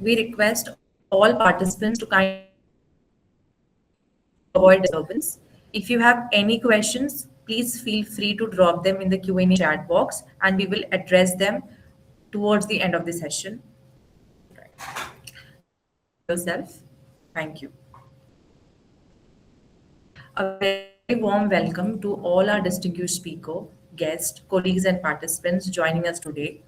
We request all participants to kindly to avoid disturbance. If you have any questions, please feel free to drop them in the Q&A chat box and we will address them towards the end of the session. Yourself. Thank you. A very warm welcome to all our distinguished speaker, guests, colleagues, and participants joining us today.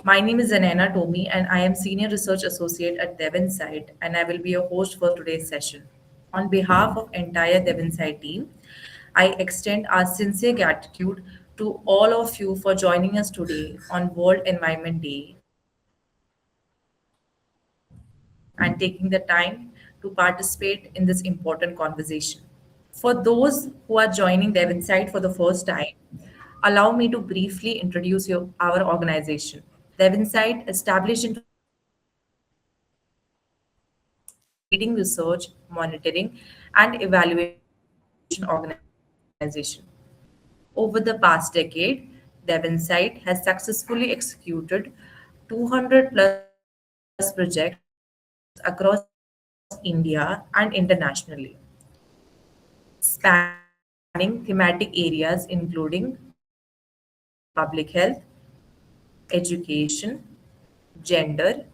My name is Zanana Tomi, and I am Senior Research Associate at Devinside, and I will be your host for today's session. On behalf of entire Devinside team, I extend our sincere gratitude to all of you for joining us today on World Environment Day and taking the time to participate in this important conversation. For those who are joining Devinside for the first time, allow me to briefly introduce our organization. Devinside, established in 2016, is a leading research, monitoring, and evaluation organization. Over the past decade, Devinside has successfully executed 200 plus projects across India and internationally, spanning thematic areas including public health, education, gender,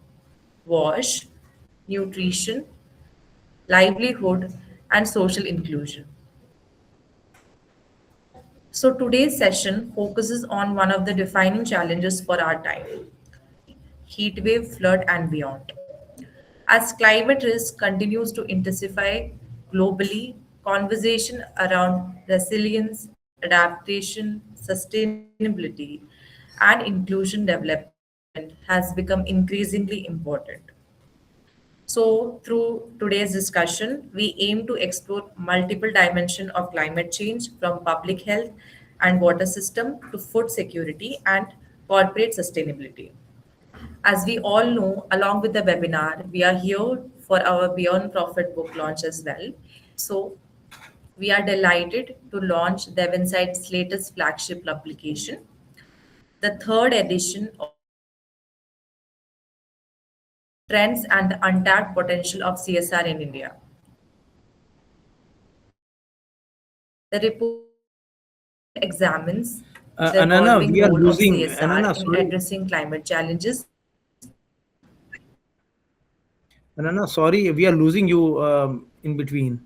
wash, nutrition, livelihood, and social inclusion. So, today's session focuses on one of the defining challenges for our time: heat wave, flood, and beyond. As climate risk continues to intensify globally, conversation around resilience, adaptation, sustainability, and inclusion development has become increasingly important. So, through today's discussion, we aim to explore multiple dimensions of climate change from public health and water system to food security and corporate sustainability. As we all know, along with the webinar, we are here for our Beyond Profit book launch as well. So, we are delighted to launch Devinside's latest flagship publication, the third edition of Beyond Profits Report series, Trends and the Untapped Potential of CSR in India. The report examines the evolving role of Anana, we CSR are in losing. addressing Anana, climate sorry. challenges. Anana, sorry, we are losing you in between.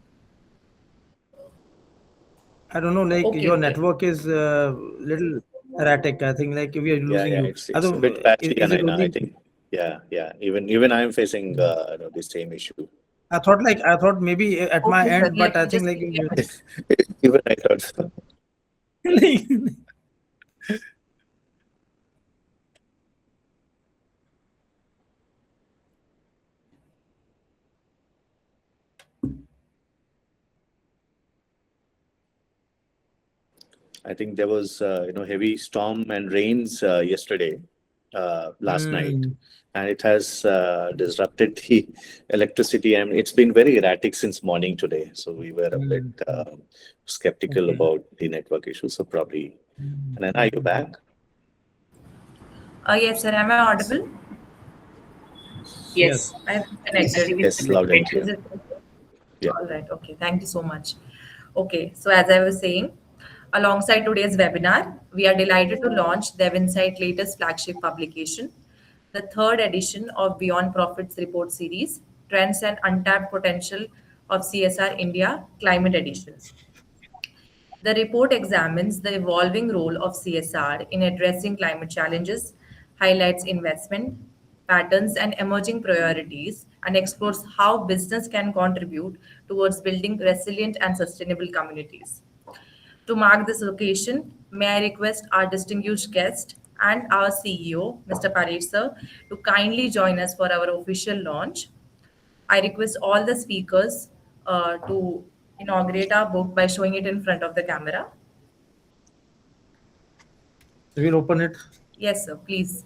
I don't know, like Okay, your okay. network is little erratic. I think like we are Yeah, losing yeah, you. it's a bit Is, patchy, is it and I only? think, yeah, yeah. Even I'm facing the same issue. I thought maybe at my Okay, sir. end, but Let I me think just like give you a minute. Even I thought so. I think there was heavy storm and rains yesterday, last night, Hmm. and it has disrupted the electricity. And it's been very erratic since morning today. So we were a bit Hmm. skeptical Okay. about the network issues. So probably. Hmm. And then are you Hmm. back? Yes, sir. Am I audible? Yes. I have connected. Yes, loud and Is clear. it Yeah. all right? Okay. Thank you so much. Okay. So as I was saying, alongside today's webinar, we are delighted to launch DevInsight latest flagship publication, the third edition of Beyond Profits Report series, Trends and Untapped Potential of CSR India Climate Edition. The report examines the evolving role of CSR in addressing climate challenges, highlights investment patterns and emerging priorities, and explores how business can contribute towards building resilient and sustainable communities. To mark this occasion, may I request our distinguished guest and our CEO, Mr. Paresh sir, to kindly join us for our official launch. I request all the speakers to inaugurate our book by showing it in front of the camera. We'll open it. Yes, sir, please.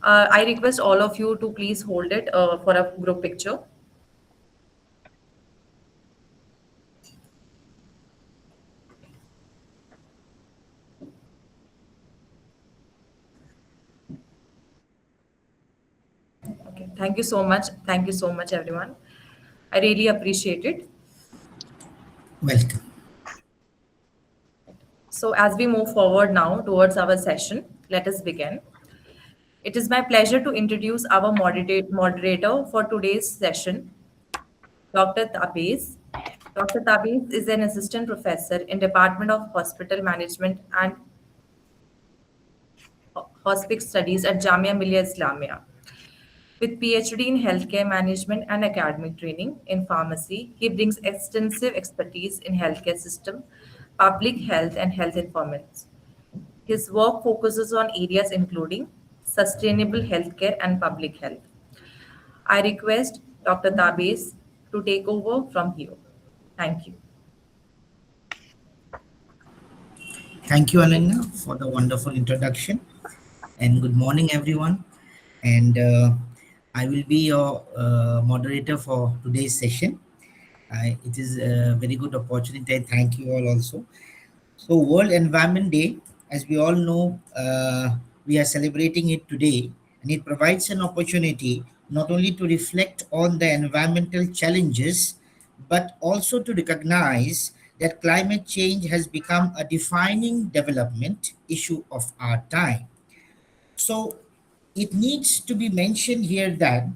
I request all of you to please hold it for a group picture. Thank you so much. Thank you so much, everyone. I really appreciate it. Welcome. So, as we move forward now towards our session, let us begin. It is my pleasure to introduce our moderator for today's session, Dr. Tabez. Dr. Tabez is an assistant professor in Department of Hospital Management and Hospice Studies at Jamia Millia Islamia. With PhD in healthcare management and academic training in pharmacy, he brings extensive expertise in healthcare system, public health, and health information. His work focuses on areas including sustainable healthcare and public health. I request Dr. Tabes to take over from here. Thank you. Thank you, Ananya, for the wonderful introduction. And good morning, everyone. And I will be your moderator for today's session. It is a very good opportunity. I thank you all also. So, World Environment Day, as we all know, we are celebrating it today, and it provides an opportunity not only to reflect on the environmental challenges, but also to recognize that climate change has become a defining development issue of our time. So, it needs to be mentioned here that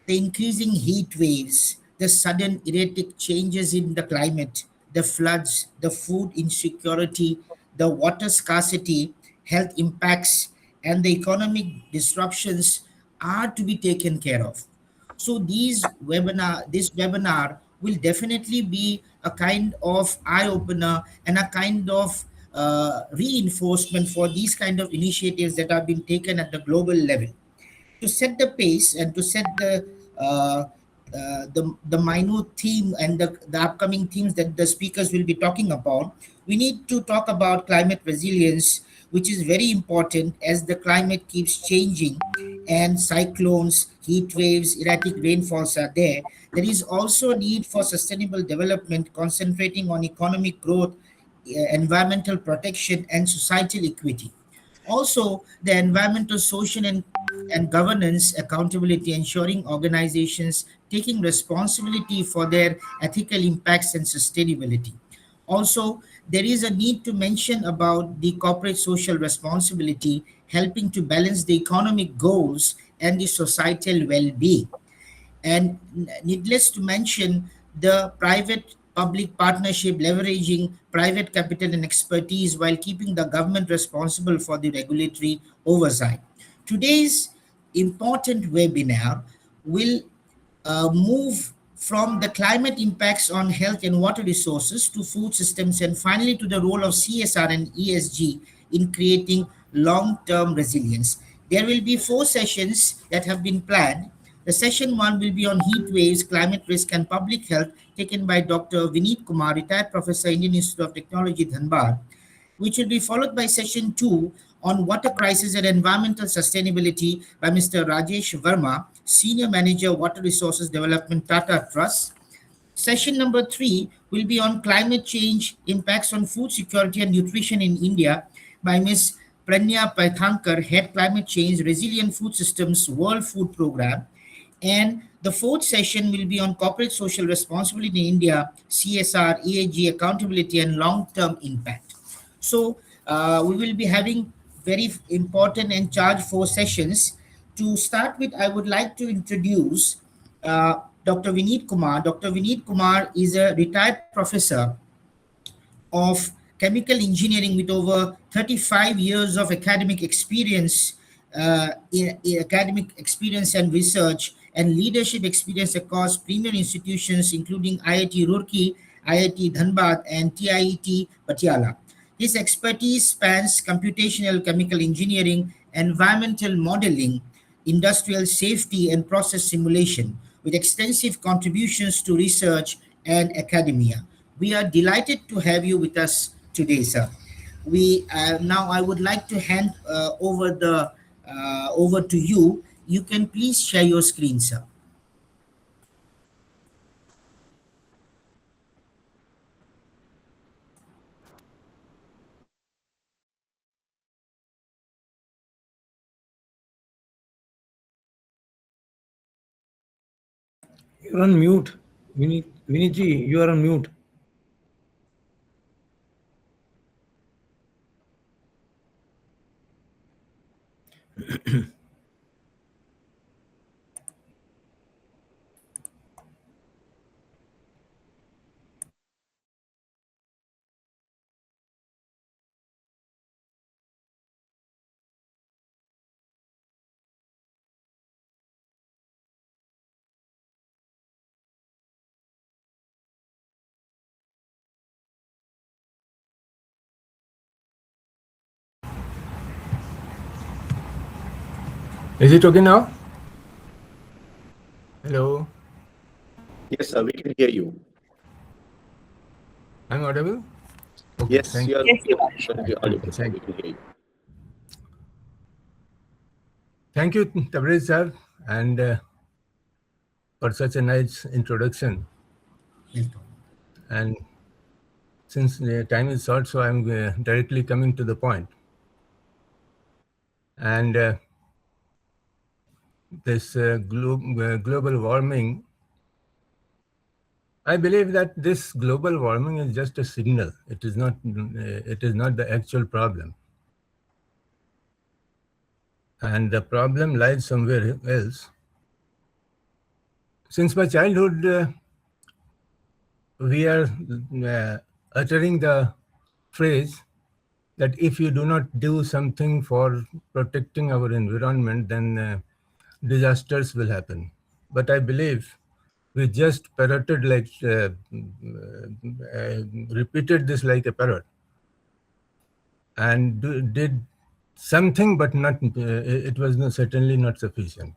the increasing heat waves, the sudden erratic changes in the climate, the floods, the food insecurity, the water scarcity, health impacts, and the economic disruptions are to be taken care of. So this webinar will definitely be a kind of eye opener and a kind of reinforcement for these kind of initiatives that have been taken at the global level to set the pace and to set the minute theme and the upcoming themes that the speakers will be talking about. We need to talk about climate resilience, which is very important as the climate keeps changing and cyclones, heat waves, erratic rainfalls are there. There is also a need for sustainable development concentrating on economic growth, environmental protection, and societal equity. Also, the environmental, social, and governance accountability, ensuring organizations taking responsibility for their ethical impacts and sustainability. Also, there is a need to mention about the corporate social responsibility, helping to balance the economic goals and the societal well-being. And needless to mention, the private public partnership leveraging private capital and expertise while keeping the government responsible for the regulatory oversight. Today's important webinar will move from the climate impacts on health and water resources to food systems and finally to the role of CSR and ESG in creating long-term resilience. There will be 4 sessions that have been planned. The session 1 will be on heat waves, climate risk and public health, taken by Dr. Vineet Kumar, retired professor, Indian Institute of Technology, Dhanbad, which will be followed by session 2 on water crisis and environmental sustainability by Mr. Rajesh Verma, Senior Manager, Water Resources Development, Tata Trust. Session number 3 will be on climate change impacts on food security and nutrition in India by Ms. Pranya Paithankar, Head Climate Change Resilient Food Systems World Food Program. And the 4th session will be on corporate social responsibility in India, CSR, EAG accountability, and long-term impact. So we will be having very important and charged 4 sessions. To start with, I would like to introduce Dr. Vineet Kumar. Dr. Vineet Kumar is a retired professor of chemical engineering with over 35 years of academic experience, in academic experience and research and leadership experience across premier institutions including IIT Roorkee, IIT Dhanbad, and TIET Patiala. His expertise spans computational chemical engineering, environmental modeling, industrial safety, and process simulation, with extensive contributions to research and academia. We are delighted to have you with us today, sir. We now I would like to hand over to you. You can please share your screen, sir. You're on mute. Viniji, you are on mute. Is it okay now? Hello, Yes, sir, we can hear you. I'm audible. Okay, Yes, thank you. you're audible, sir. Thank, We can hear you. thank you, Tabriz sir, and for such a nice introduction. And since the time is short, so I'm directly coming to the point. And this global warming, I believe that this global warming is just a signal. It is not. It is not the actual problem. And the problem lies somewhere else. Since my childhood, we are uttering the phrase that if you do not do something for protecting our environment, then disasters will happen. But I believe we just parroted like, repeated this like a parrot and did something, but not. It was certainly not sufficient.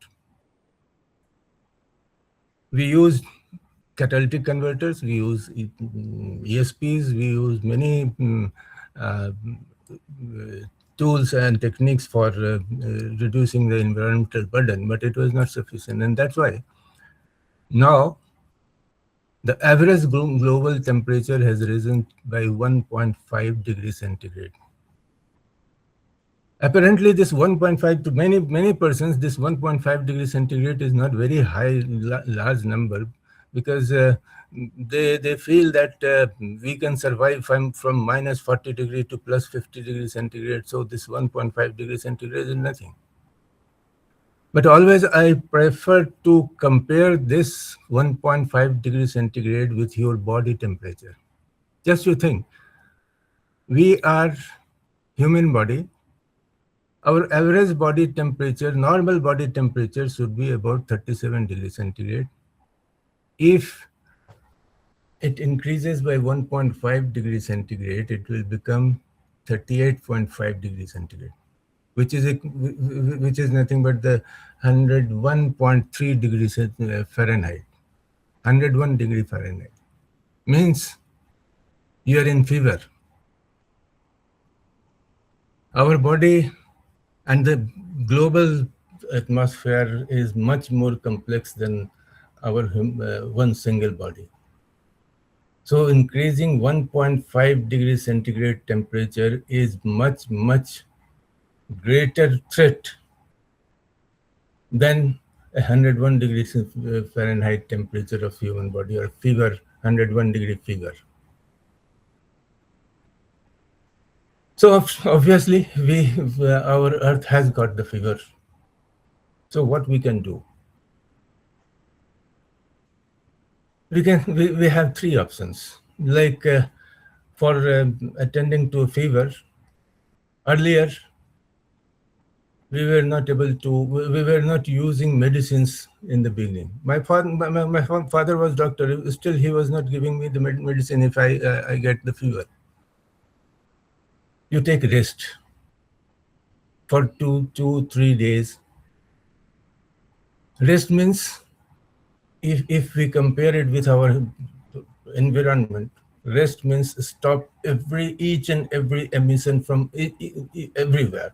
We use catalytic converters, we use ESPs, we use many uh, tools and techniques for reducing the environmental burden, but it was not sufficient. And that's why now the average global temperature has risen by 1.5 degrees centigrade. Apparently, this 1.5 to many persons, this 1.5 degrees centigrade is not very high, large number, because they feel that we can survive from minus 40 degree to plus 50 degrees centigrade. So this 1.5 degrees centigrade is nothing. But always I prefer to compare this 1.5 degrees centigrade with your body temperature. Just you think, we are human body. Our average body temperature, normal body temperature should be about 37 degrees centigrade. If it increases by 1.5 degrees centigrade, it will become 38.5 degrees centigrade, which is nothing but the 101.3 degrees Fahrenheit. 101 degree Fahrenheit means you are in fever. Our body and the global atmosphere is much more complex than our one single body. So increasing 1.5 degrees centigrade temperature is much, much greater threat than 101 degrees Fahrenheit temperature of human body, or fever, 101 degree fever. So obviously our earth has got the fever. So what we can do? We have three options. Like for attending to a fever, earlier we were not able to, we were not using medicines in the beginning. My father was doctor, still he was not giving me the medicine if I get the fever. You take rest for 3 days. Rest means, if we compare it with our environment, rest means stop each and every emission from everywhere.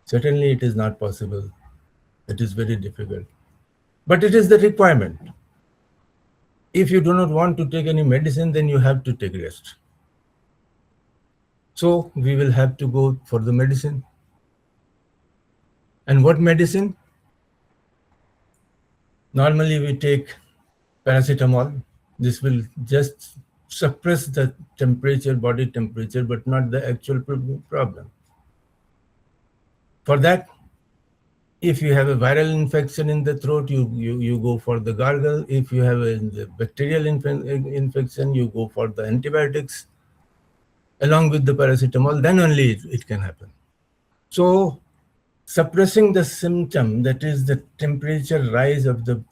Certainly it is not possible. It is very difficult. But it is the requirement. If you do not want to take any medicine, then you have to take rest. So we will have to go for the medicine. And what medicine? Normally we take paracetamol. This will just suppress the temperature, body temperature, but not the actual problem. For that, if you have a viral infection in the throat, you go for the gargle. If you have a bacterial infection, you go for the antibiotics along with the paracetamol, then only it can happen. So suppressing the symptom, that is the temperature rise of the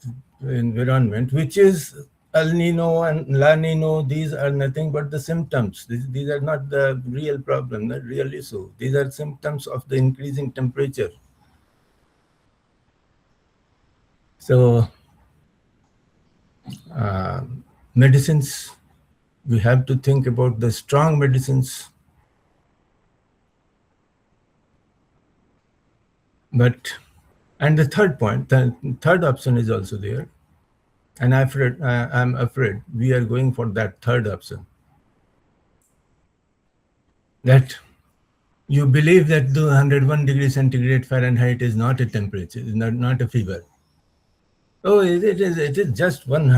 environment, which is El Nino and La Nino, these are nothing but the symptoms. These are not the real problem, the real issue. These are symptoms of the increasing temperature. So medicines, we have to think about the strong medicines. But, and the third point, the third option is also there. And I'm afraid we are going for that third option. That you believe that the 101 degrees centigrade Fahrenheit is not a temperature, is not a fever. Oh, it is just 1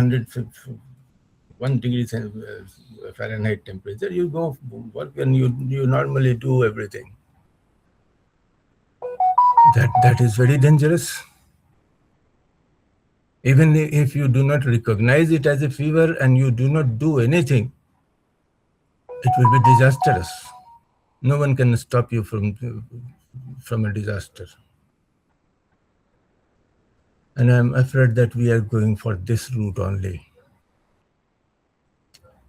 degree Fahrenheit temperature. You go work and you normally do everything. That is very dangerous. Even if you do not recognize it as a fever and you do not do anything, it will be disastrous. No one can stop you from a disaster. And I'm afraid that we are going for this route only.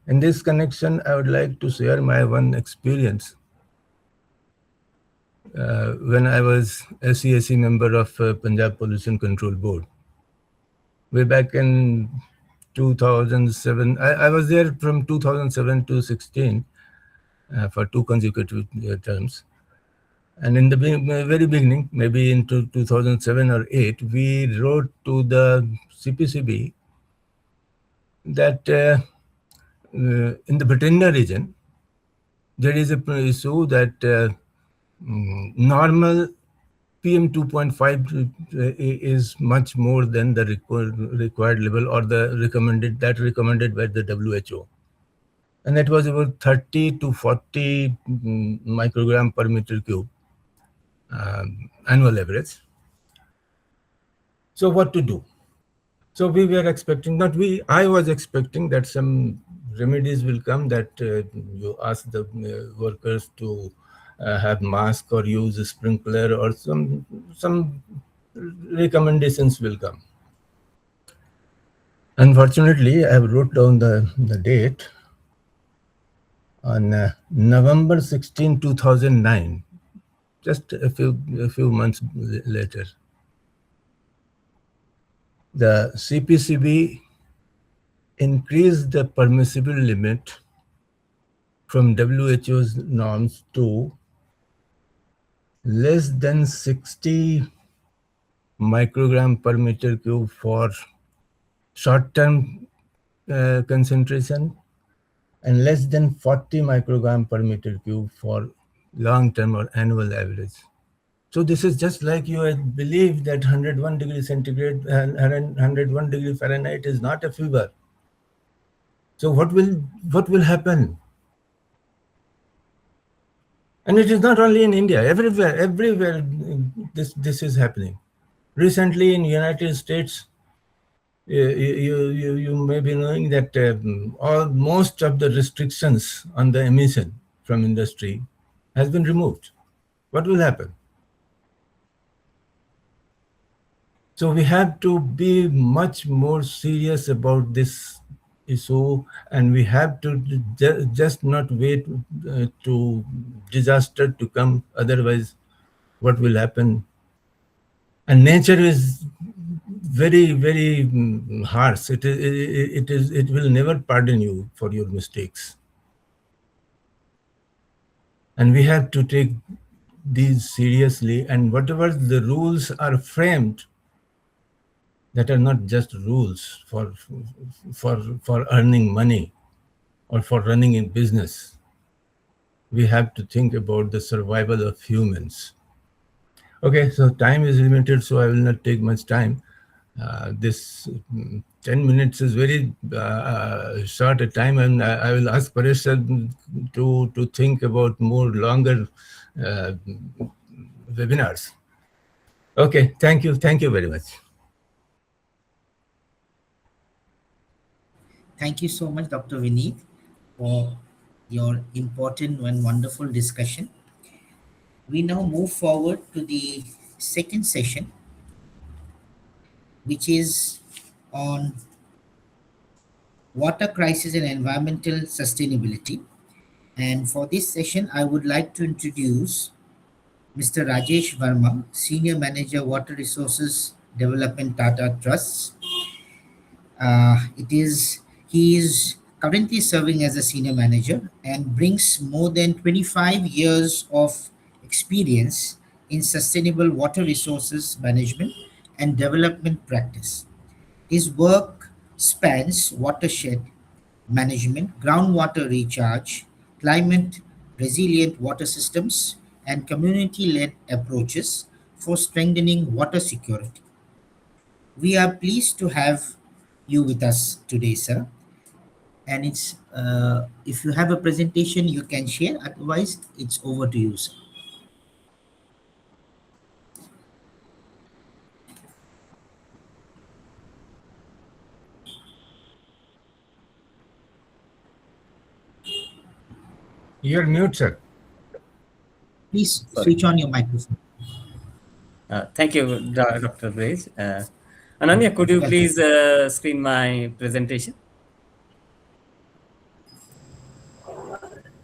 In this connection, I would like to share my one experience. When I was SESE member of Punjab Pollution Control Board, way back in 2007, I was there from 2007 to 16 for 2 consecutive terms. And in the very beginning, maybe in 2007 or 8, we wrote to the CPCB that in the Bhatinda region, there is a issue that normal PM 2.5 is much more than the required level or the recommended by the WHO. And that was about 30 to 40 microgram per meter cube annual average. So what to do? So we were expecting, I was expecting that some remedies will come, that you ask the workers to have mask or use a sprinkler, or some recommendations will come. Unfortunately, I wrote down the date on November 16, 2009, just a few months later. The CPCB increased the permissible limit from WHO's norms to less than 60 microgram per meter cube for short-term concentration and less than 40 microgram per meter cube for long-term or annual average. So this is just like you believe that 101 degrees centigrade and 101 degree Fahrenheit is not a fever. So what will happen? And it is not only in India, everywhere this is happening. Recently in United States, you may be knowing that most of the restrictions on the emission from industry has been removed. What will happen? So we have to be much more serious about this issue, and we have to just not wait to disaster to come. Otherwise, what will happen? And nature is very, very harsh. It will never pardon you for your mistakes. And we have to take these seriously, and whatever the rules are framed, that are not just rules for earning money or for running in business. We have to think about the survival of humans. Okay, so time is limited, so I will not take much time. This 10 minutes is very short a time, and I will ask Paresh sir to think about more longer uh, webinars. Okay, thank you very much. Thank you so much, Dr. Vineet, for your important and wonderful discussion. We now move forward to the second session, which is on water crisis and environmental sustainability. And for this session, I would like to introduce Mr. Rajesh Verma, Senior Manager, Water Resources Development, Tata Trusts. He is currently serving as a senior manager and brings more than 25 years of experience in sustainable water resources management and development practice. His work spans watershed management, groundwater recharge, climate resilient water systems, and community led approaches for strengthening water security. We are pleased to have you with us today, sir. And if you have a presentation, you can share. Otherwise, it's over to you, sir. You're mute, sir. Please Sorry. switch on your microphone. Thank you, Dr. Raj. Ananya, could you Welcome. please screen my presentation?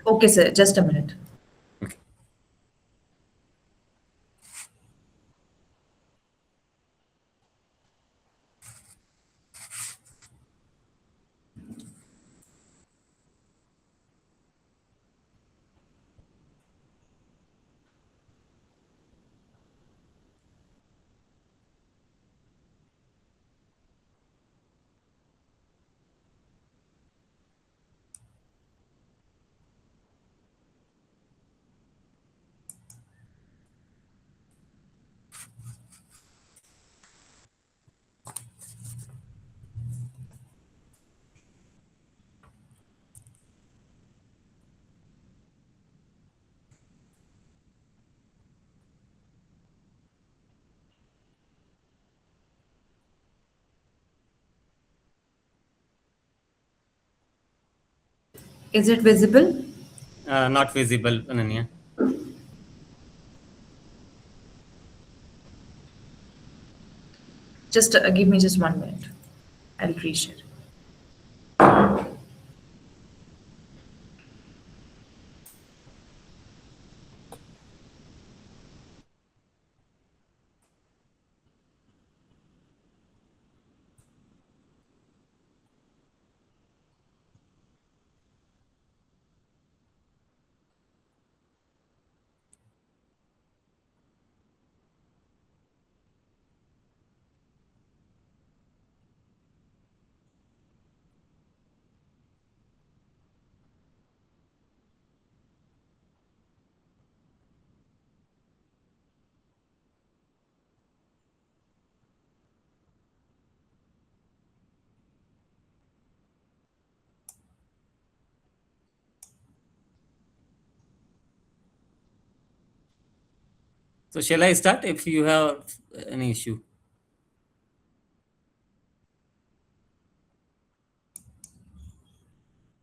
Okay, sir. Just a minute. Okay. Is it visible? Not visible, Ananya. Just give me just 1 minute. I'll reshare. So shall I start if you have any issue?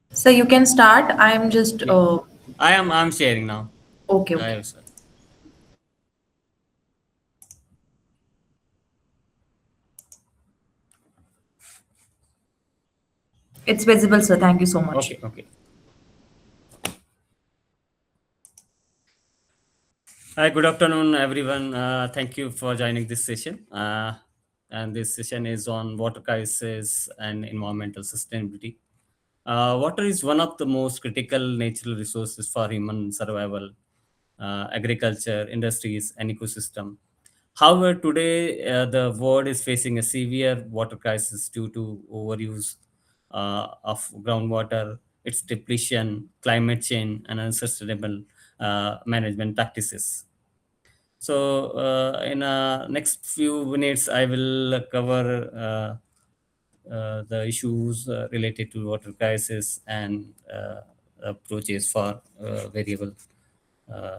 So you can start. I'm just Yeah. I'm sharing now. okay, I okay. have started. It's visible, sir. Thank you so much. Okay, okay. Hi, good afternoon, everyone. Thank you for joining this session. And this session is on water crisis and environmental sustainability. Water is one of the most critical natural resources for human survival, agriculture, industries, and ecosystem. However, today the world is facing a severe water crisis due to overuse of groundwater, its depletion, climate change, and unsustainable management practices. So, in next few minutes, I will cover the issues related to water crisis and approaches for variable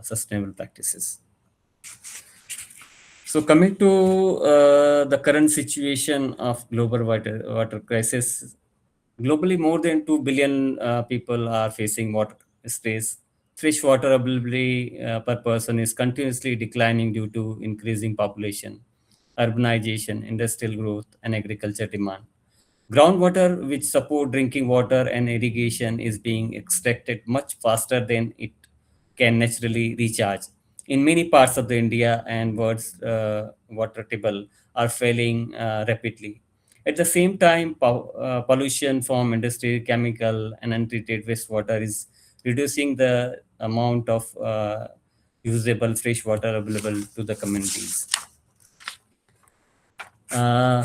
sustainable practices. So, coming to the current situation of global water crisis, globally more than 2 billion people are facing water stress. Fresh water availability per person is continuously declining due to increasing population, urbanization, industrial growth, and agriculture demand. Groundwater, which support drinking water and irrigation, is being extracted much faster than it can naturally recharge. In many parts of the India and world's water table are failing rapidly. At the same time, pollution from industry, chemical, and untreated wastewater is reducing the amount of usable fresh water available to the communities. Uh,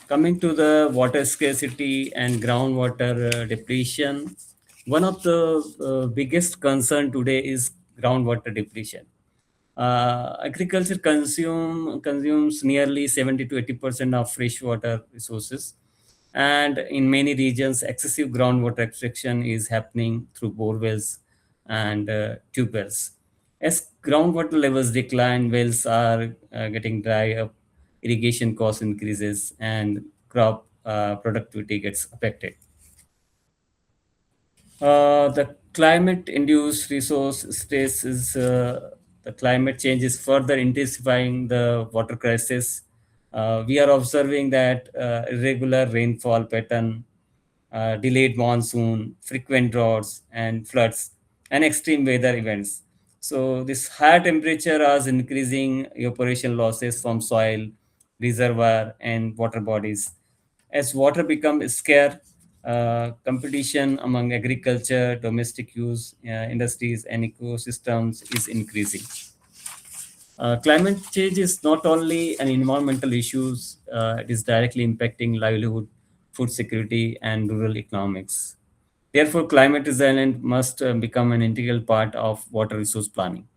Coming to the water scarcity and groundwater depletion, one of the biggest concern today is groundwater depletion. Agriculture consumes nearly 70 to 80% of freshwater resources, and in many regions, excessive groundwater extraction is happening through bore wells and tube wells. As groundwater levels decline, wells are getting dry up, irrigation cost increases, and crop productivity gets affected. The climate-induced resource stress is the climate change is further intensifying the water crisis. We are observing that irregular rainfall pattern, delayed monsoon, frequent droughts and floods, and extreme weather events. So this higher temperature is increasing evaporation losses from soil, reservoir, and water bodies. As water becomes scarce, competition among agriculture, domestic use, industries, and ecosystems is increasing. Climate change is not only an environmental issue, it is directly impacting livelihood, food security, and rural economics. Therefore, climate resilience must become an integral part of water resource planning.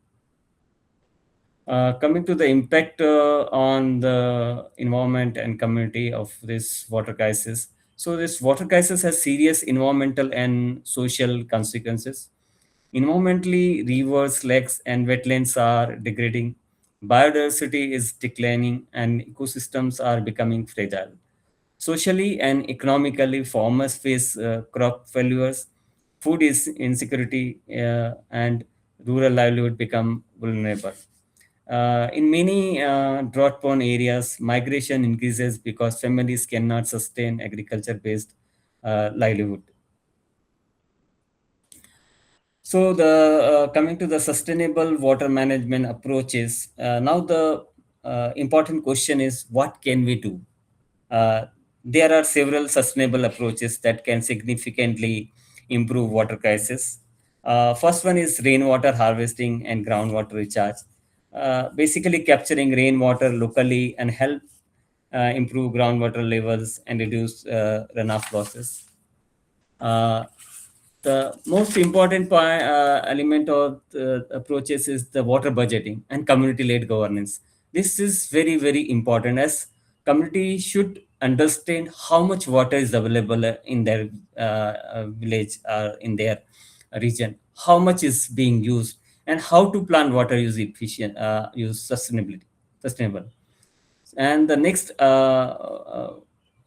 Coming to the impact on the environment and community of this water crisis. So this water crisis has serious environmental and social consequences. Environmentally, rivers, lakes, and wetlands are degrading. Biodiversity is declining, and ecosystems are becoming fragile. Socially and economically, farmers face crop failures, food is insecurity, and rural livelihood become vulnerable. In many drought-prone areas, migration increases because families cannot sustain agriculture-based livelihood. So the coming to the sustainable water management approaches, now the important question is what can we do? Uh, there are several sustainable approaches that can significantly improve water crisis. First one is rainwater harvesting and groundwater recharge. Basically capturing rainwater locally and help improve groundwater levels and reduce runoff losses. Uh, the most important element of the approaches is the water budgeting and community-led governance. This is very, very important as community should understand how much water is available in their village or in their region, how much is being used, and how to plan water use efficient, use sustainable. And the next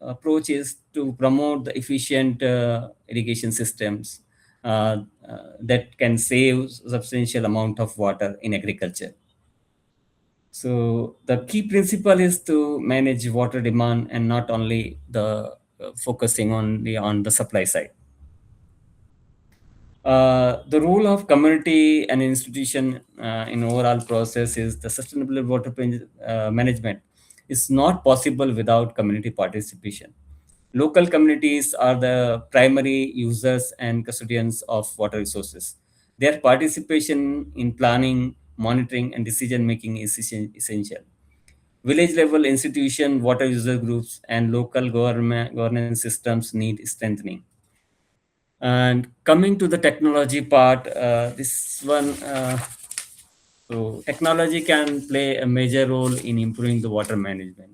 approach is to promote the efficient irrigation systems uh, that can save substantial amount of water in agriculture. So the key principle is to manage water demand and not only the focusing on the supply side. The role of community and institution in overall process is the sustainable water management is not possible without community participation. Local communities are the primary users and custodians of water resources. Their participation in planning, monitoring, and decision making is essential. Village level institution, water user groups, and local governance systems need strengthening. And coming to the technology part, this one So technology can play a major role in improving the water management.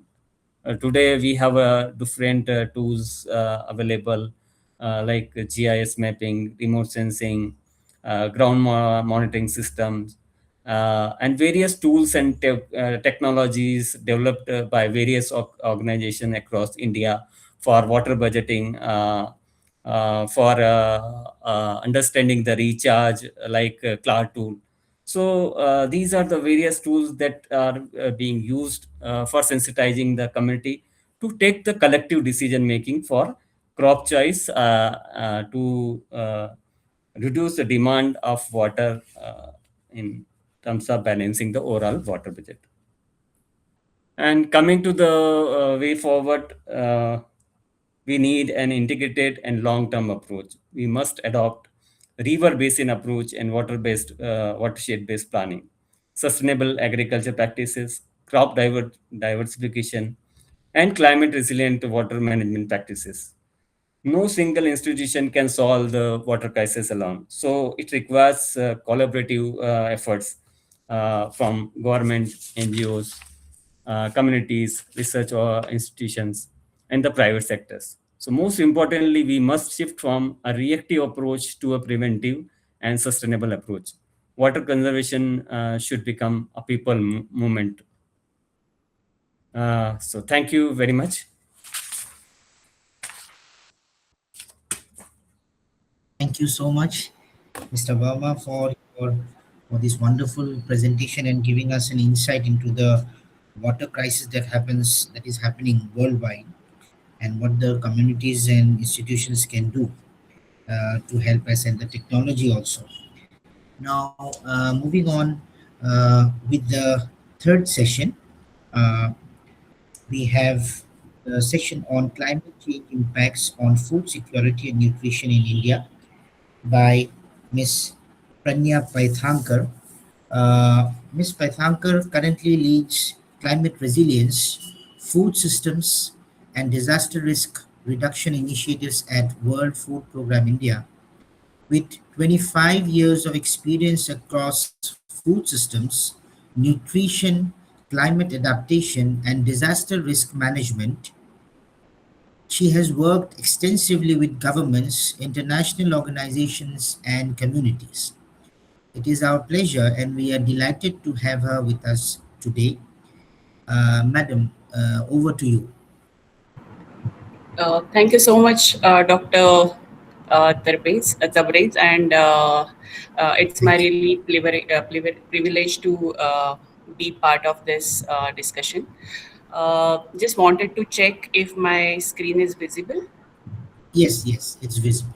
Today we have different tools available like GIS mapping, remote sensing, ground monitoring systems, and various tools and technologies developed by various organizations across India for water budgeting, for understanding the recharge, like Cloud tool. So these are the various tools that are being used for sensitizing the community to take the collective decision making for crop choice, to reduce the demand of water in terms of balancing the overall water budget. And coming to the way forward, we need an integrated and long-term approach. We must adopt river basin approach and watershed-based planning, sustainable agriculture practices, diversification, and climate resilient water management practices. No single institution can solve the water crisis alone. So it requires collaborative efforts from government, NGOs, communities, research or institutions, and the private sectors. So most importantly, we must shift from a reactive approach to a preventive and sustainable approach. Water conservation should become a people movement. So thank you very much. Thank you so much, Mr. Verma, for this wonderful presentation and giving us an insight into the water crisis that is happening worldwide, and what the communities and institutions can do to help us, and the technology also. Now, moving on with the third session, uh, we have a session on climate change impacts on food security and nutrition in India by Ms. Pranya Paithankar. Ms. Paithankar currently leads climate resilience, food systems, and disaster risk reduction initiatives at World Food Program India. With 25 years of experience across food systems, nutrition, climate adaptation, and disaster risk management, she has worked extensively with governments, international organizations, and communities. It is our pleasure, and we are delighted to have her with us today. Madam, over to you. Thank you so much, Dr. Tabriz, and it's my Thank you. really privilege to be part of this discussion. Just wanted to check if my screen is visible, Yes, yes, it's visible.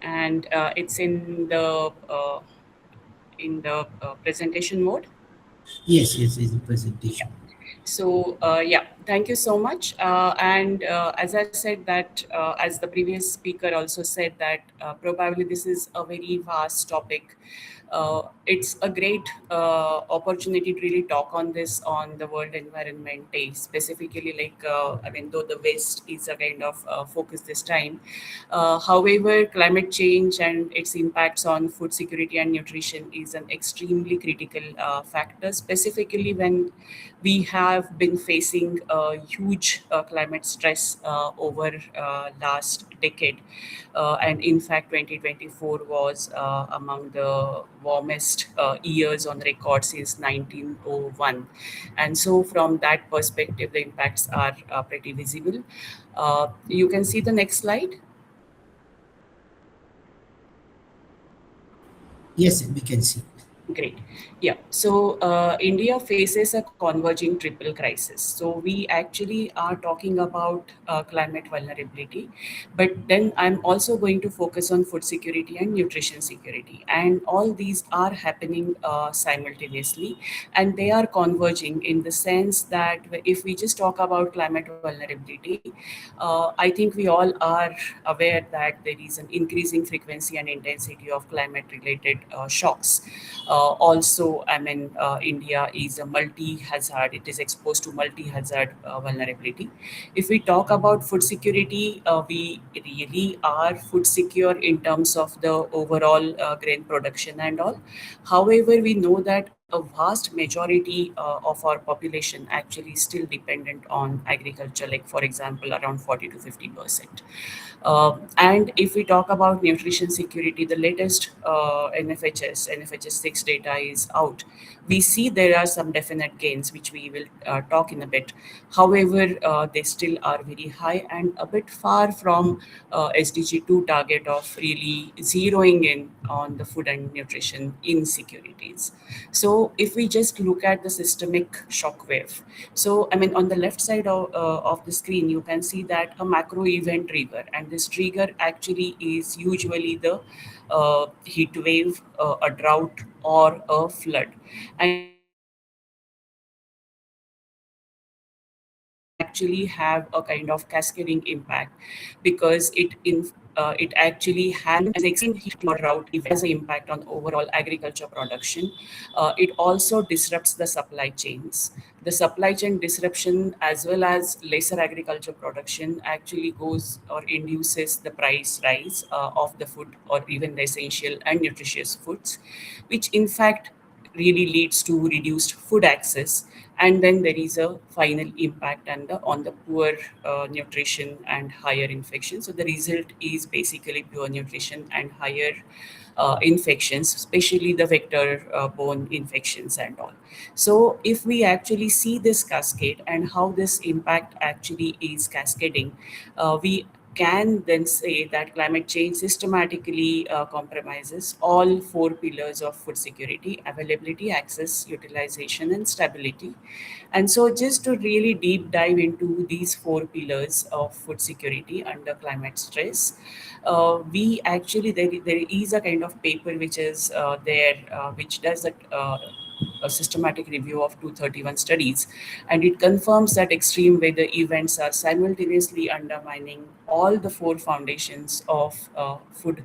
and it's in the presentation mode. Yes, yes, it's a presentation. So yeah, thank you so much. And as I said that, as the previous speaker also said that probably this is a very vast topic. It's a great opportunity to really talk on this on the World Environment Day, specifically like, I mean, though the West is a kind of focus this time. However, climate change and its impacts on food security and nutrition is an extremely critical factor, specifically when we have been facing a huge climate stress over last decade. And in fact, 2024 was among the warmest years on record since 1901. And so from that perspective, the impacts are pretty visible. You can see the next slide. Yes, we can see. Great. Yeah. So India faces a converging triple crisis. So we actually are talking about climate vulnerability, but then I'm also going to focus on food security and nutrition security. And all these are happening simultaneously, and they are converging in the sense that if we just talk about climate vulnerability, I think we all are aware that there is an increasing frequency and intensity of climate related shocks. Also, I mean, India is a multi-hazard. It is exposed to multi-hazard vulnerability. If we talk about food security, we really are food secure in terms of the overall grain production and all. However, we know that a vast majority of our population actually still dependent on agriculture, like for example, around 40 to 50%. And if we talk about nutrition security, the latest NFHS 6 data is out. We see there are some definite gains, which we will talk in a bit. However, they still are very high and a bit far from SDG 2 target of really zeroing in on the food and nutrition insecurities. So if we just look at the systemic shock wave, so I mean on the left side of the screen, you can see that a macro event trigger, and this trigger actually is usually the heat wave, a drought, or a flood. And these actually have a kind of cascading impact because it actually has extreme heat or drought event has an impact on overall agriculture production. It also disrupts the supply chains. The supply chain disruption as well as lesser agriculture production actually goes or induces the price rise of the food or even the essential and nutritious foods, which in fact really leads to reduced food access. And then there is a final impact and on the poor nutrition and higher infection. So the result is basically poor nutrition and higher infections, especially the vector borne infections and all. So if we actually see this cascade and how this impact actually is cascading, we can then say that climate change systematically compromises all four pillars of food security: availability, access, utilization, and stability. And so, just to really deep dive into these four pillars of food security under climate stress, we actually, there is a kind of paper which is there, which does a systematic review of 231 studies, and it confirms that extreme weather events are simultaneously undermining all the four foundations of food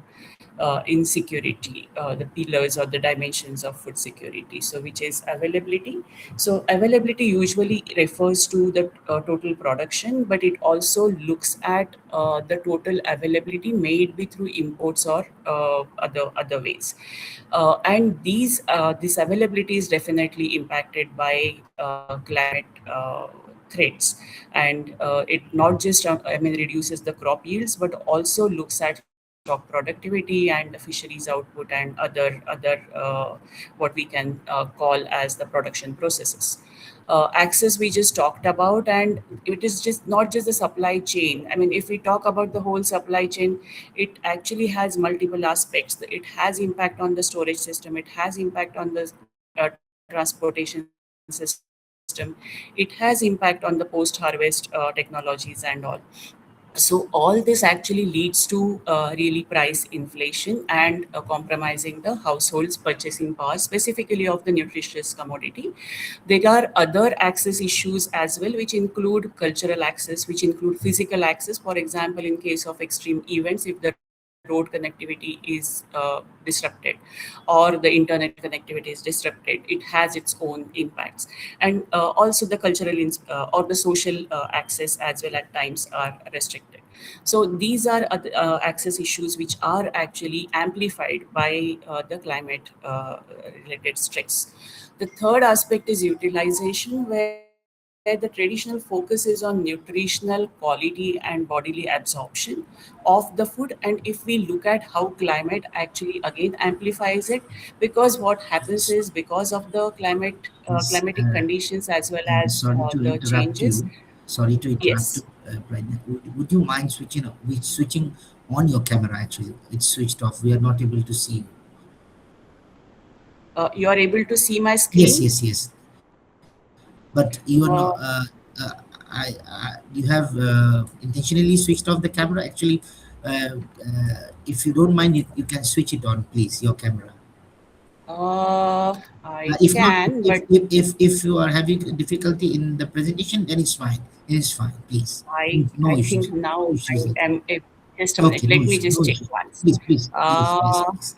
insecurity, the pillars or the dimensions of food security. So, which is availability. So, availability usually refers to the total production, but it also looks at the total availability made be through imports or other ways. And this availability is definitely impacted by climate threats, and it not just I mean reduces the crop yields, but also looks at crop productivity and fisheries output and other what we can call as the production processes. Access we just talked about, and it is just not just the supply chain. I mean, if we talk about the whole supply chain, it actually has multiple aspects. It has impact on the storage system, it has impact on the transportation system, it has impact on the post-harvest technologies and all. So all this actually leads to really price inflation and compromising the households purchasing power, specifically of the nutritious commodity. There are other access issues as well, which include cultural access, which include physical access. For example, in case of extreme events, if the road connectivity is disrupted or the internet connectivity is disrupted, it has its own impacts. And also the or the social access as well at times are restricted. So these are access issues which are actually amplified by the climate related stress. The third aspect is utilization, where the traditional focus is on nutritional quality and bodily absorption of the food. And if we look at how climate actually again amplifies it, because what happens is because of the Yes, climatic conditions as well as sorry to the interrupt changes. you. Sorry to interrupt you. Yes, Pradnya. Would you mind switching on your camera? Actually, it's switched off. We are not able to see you. you are able to see my Yes, screen. yes, yes. But you are not. You have intentionally switched off the camera. Actually, if you don't mind, you can switch it on, please. Your camera. I If not, can, but if you are having difficulty in the presentation, then it's fine. It is fine. Please, no I issues. think No now issues I at all. am. Just a minute. Okay, no Let me issue. No just check issue. once. Please, please, please, please, Uh, please.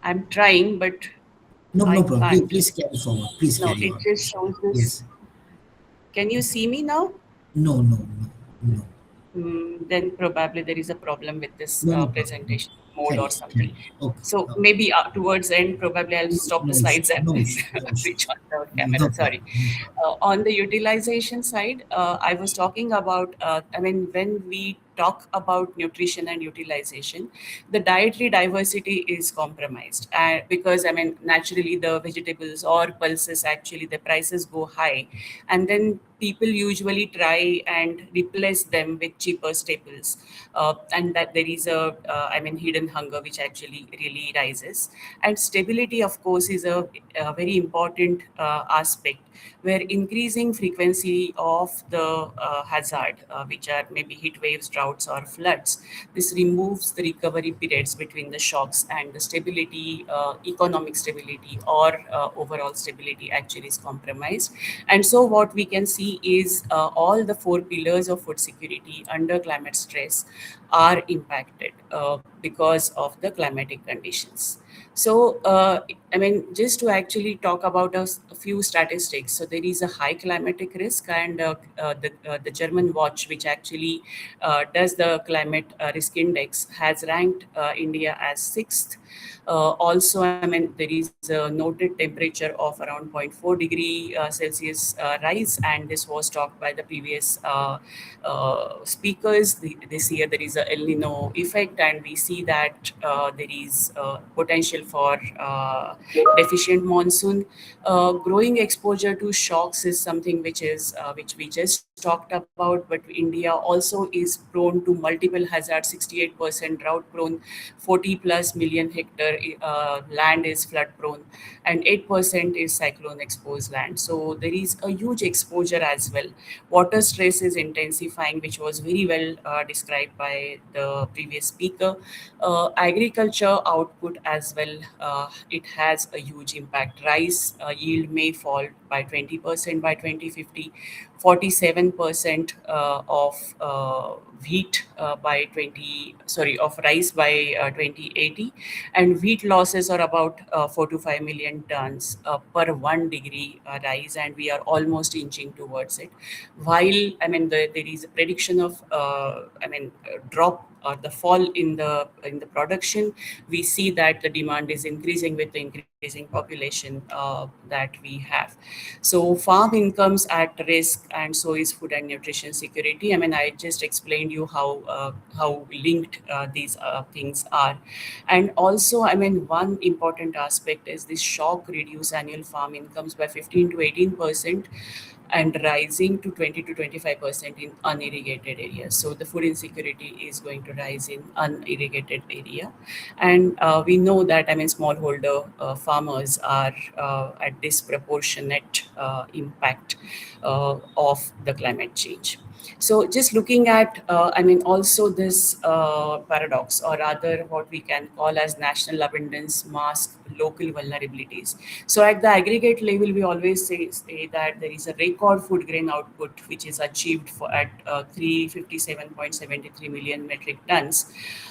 I'm trying, but No, no I problem. Please, can't. please carry forward. Please No, carry it on. just shows this. Yes. Can you see me now? No, no, no, no, Then probably there is a problem with this no, no problem. No. presentation. mode or Correct, something. correct. Okay. So maybe towards end, probably I'll stop the No slides issue, and no then issue, no issue. switch on the No camera. Sorry. problem, no problem. On the utilization side, I was talking about, I mean, when we talk about nutrition and utilization, the dietary diversity is compromised. Because, I mean, naturally the vegetables or pulses, actually, the prices go high. And then people usually try and replace them with cheaper staples. And that there is I mean, hidden hunger, which actually really rises. And stability, of course, is a very important aspect, where increasing frequency of the hazard, which are maybe heat waves, droughts, or floods, this removes the recovery periods between the shocks, and the stability, economic stability or overall stability actually is compromised. And so what we can see is all the four pillars of food security under climate stress are impacted because of the climatic conditions. So, I mean, just to actually talk about a few statistics. So, there is a high climatic risk, and the German watch, which actually does the climate risk index, has ranked India as sixth. Also, I mean, there is a noted temperature of around zero point 0.4 degree Celsius rise, and this was talked by the previous speakers. This year there is a El Nino effect, and we see that there is potential for deficient monsoon. Growing exposure to shocks is something which we just talked about, but India also is prone to multiple hazards. 68% drought prone, 40 plus million hectare land is flood prone, and 8% is cyclone exposed land. So there is a huge exposure as well. Water stress is intensifying, which was very well described by the previous speaker. Agriculture output as well, it has a huge impact. Rice yield may fall by 20% by 2050, 47% of wheat by 20, sorry, of rice by 2080, and wheat losses are about 4 to 5 million tons per 1 degree rise, and we are almost inching towards it. While, I mean, there is a prediction of drop or the fall in the production, we see that the demand is increasing with the increasing population that we have. So farm incomes at risk, and so is food and nutrition security. I mean, I just explained you how linked these things are. And also, I mean, one important aspect is this shock reduce annual farm incomes by 15 to 18%, and rising to 20 to 25% in unirrigated areas. So the food insecurity is going to rise in unirrigated area. And we know that, I mean, smallholder farmers are at disproportionate impact of the climate change. So just looking at, I mean, also this paradox, or rather what we can call as national abundance mask local vulnerabilities. So at the aggregate level, we always say that there is a record food grain output, which is achieved at 357.73 million metric tons.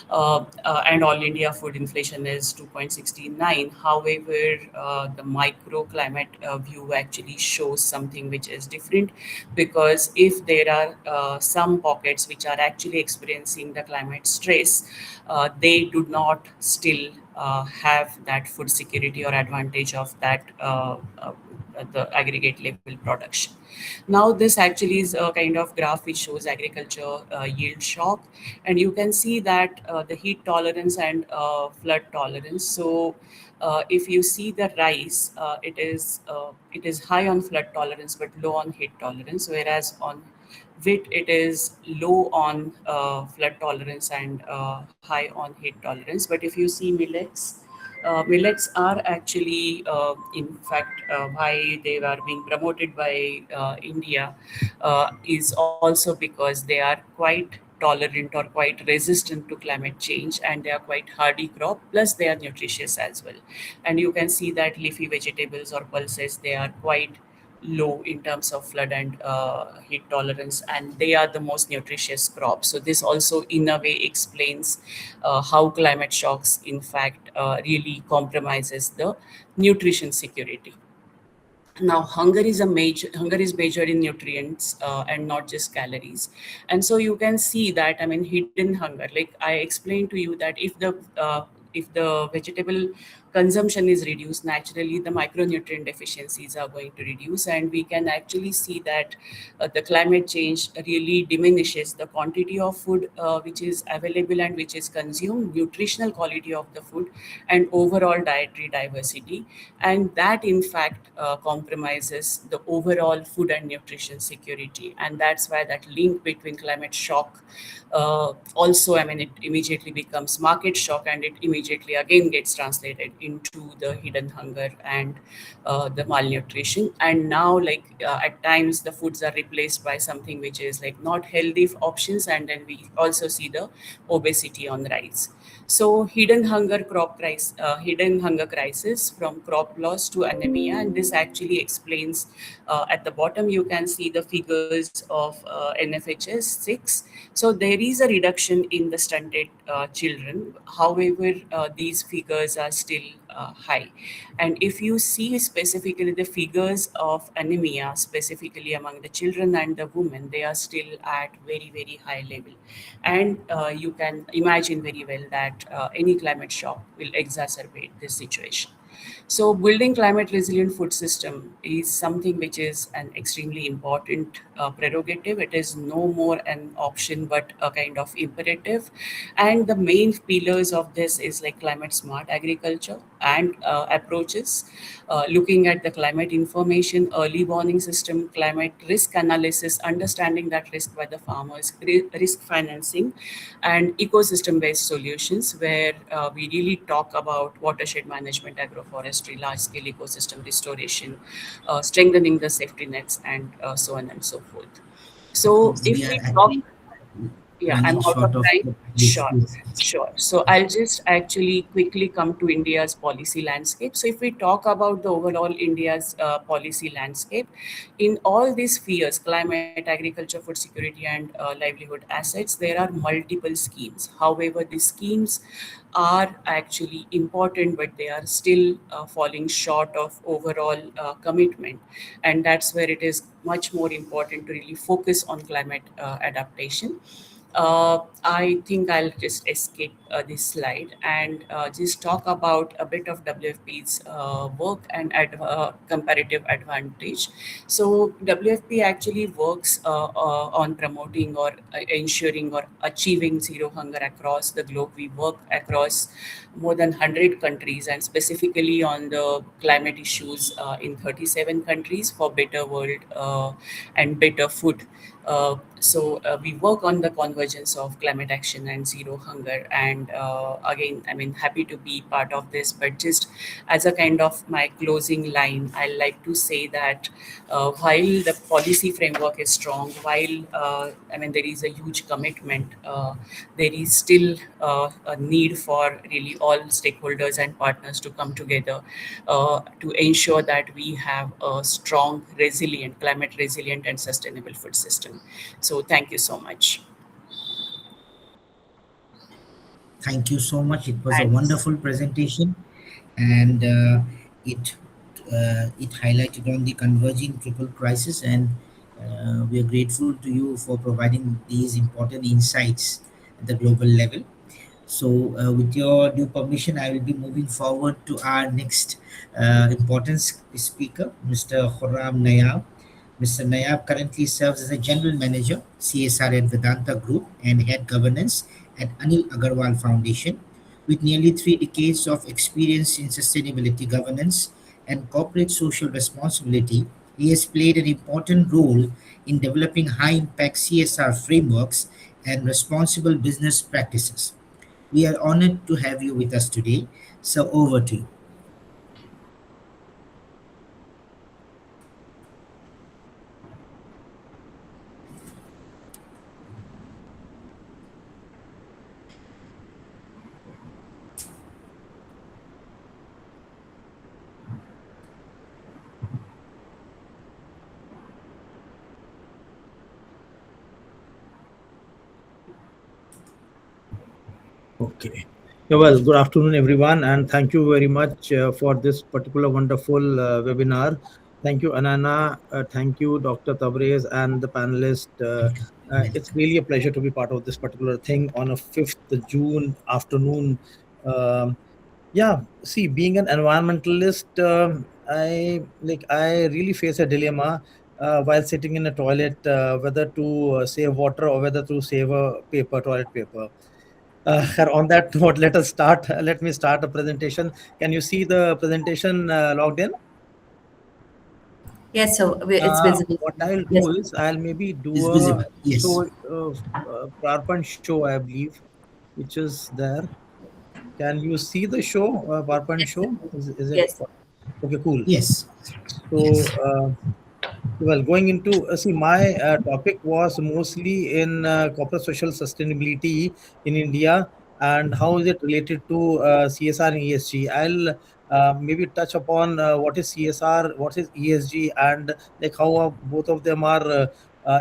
And all India food inflation is 2.69. However, the microclimate view actually shows something which is different, because if there are some pockets which are actually experiencing the climate stress, they do not still have that food security or advantage of that the aggregate level production. Now this actually is a kind of graph which shows agriculture yield shock, and you can see that the heat tolerance and flood tolerance. So if you see the rice, it is high on flood tolerance but low on heat tolerance, whereas on wheat it is low on flood tolerance and high on heat tolerance. But if you see millets, millets are actually, in fact, why they are being promoted by India is also because they are quite tolerant or quite resistant to climate change, and they are quite hardy crop, plus they are nutritious as well. And you can see that leafy vegetables or pulses, they are quite low in terms of flood and heat tolerance, and they are the most nutritious crops. So this also in a way explains how climate shocks in fact really compromises the nutrition security. Now hunger is measured in nutrients and not just calories. And so you can see that, I mean, hidden hunger, like I explained to you, that if the vegetable consumption is reduced, naturally the micronutrient deficiencies are going to reduce, and we can actually see that the climate change really diminishes the quantity of food which is available and which is consumed, nutritional quality of the food, and overall dietary diversity. And that, in fact, compromises the overall food and nutrition security. And that's why that link between climate shock also, I mean, it immediately becomes market shock, and it immediately again gets translated into the hidden hunger and the malnutrition. And now, like at times, the foods are replaced by something which is like not healthy options, and then we also see the obesity on the rise. So hidden hunger crisis, from crop loss to anemia, and this actually explains. At the bottom, you can see the figures of NFHS 6. So there is a reduction in the stunted children. However, these figures are still high. And if you see specifically the figures of anemia, specifically among the children and the women, they are still at very, very high level. And you can imagine very well that any climate shock will exacerbate this situation. So building climate resilient food system is something which is an extremely important prerogative. It is no more an option but a kind of imperative. And the main pillars of this is like climate smart agriculture and approaches, looking at the climate information, early warning system, climate risk analysis, understanding that risk by the farmers, risk financing, and ecosystem based solutions, where we really talk about watershed management, agroforestry, large scale ecosystem restoration, strengthening the safety nets, and so on and so forth. So if We are we talk, actually yeah, I'm running out of short of time. the yes, Sure, yes. sure. So I'll just actually quickly come to India's policy landscape. So if we talk about the overall India's policy landscape, in all these spheres, climate, agriculture, food security, and livelihood assets, there are multiple schemes. However, these schemes are actually important, but they are still falling short of overall commitment. And that's where it is much more important to really focus on climate adaptation. I think I'll just escape this slide and just talk about a bit of WFP's work and comparative advantage. So WFP actually works on promoting or ensuring or achieving zero hunger across the globe. We work across more than 100 countries, and specifically on the climate issues in 37 countries for better world and better food. So we work on the convergence of climate action and zero hunger. And again, I mean, happy to be part of this. But just as a kind of my closing line, I like to say that while the policy framework is strong, while I mean there is a huge commitment, there is still a need for really all stakeholders and partners to come together to ensure that we have a strong, resilient, climate resilient, and sustainable food system. So thank you so much. Thank you so much. It was a Thanks. wonderful presentation, and it it highlighted on the converging triple crisis, and we are grateful to you for providing these important insights at the global level. So, with your due permission, I will be moving forward to our next important speaker, Mr. Khurram Nayab. Mr. Nayab currently serves as a General Manager, CSR at Vedanta Group, and Head Governance at Anil Agarwal Foundation. With nearly 3 decades of experience in sustainability governance and corporate social responsibility, he has played an important role in developing high impact CSR frameworks and responsible business practices. We are honored to have you with us today. So, over to you. Okay. Yeah, well, good afternoon, everyone, and thank you very much for this particular wonderful webinar. Thank you, Anana. Thank you, Dr. Tabrez, and the panelist. It's really a pleasure to be part of this particular thing on a 5th June afternoon. Um, yeah, see, being an environmentalist, I really face a dilemma while sitting in a toilet, whether to save water or whether to save a paper, toilet paper. On that note, let us start. Let me start a presentation. Can you see the presentation logged in? Yes, so it's visible. What I'll Yes. do is I'll maybe do Is a visible. Yes. show, PowerPoint show, I believe, which is there. Can you see the show, PowerPoint Yes. show? Is it Yes. okay? Cool. Yes. So, Yes. well, going into see, my topic was mostly in corporate social sustainability in India and how is it related to CSR and ESG. I'll maybe touch upon what is CSR, what is ESG, and like how both of them are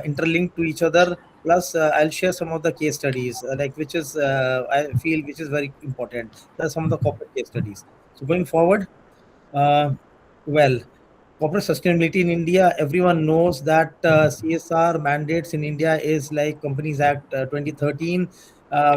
interlinked to each other. Plus, I'll share some of the case studies, like which is I feel which is very important. That's some of the corporate case studies. So going forward, uh, well, corporate sustainability in India, everyone knows that CSR mandates in India is like Companies Act 2013,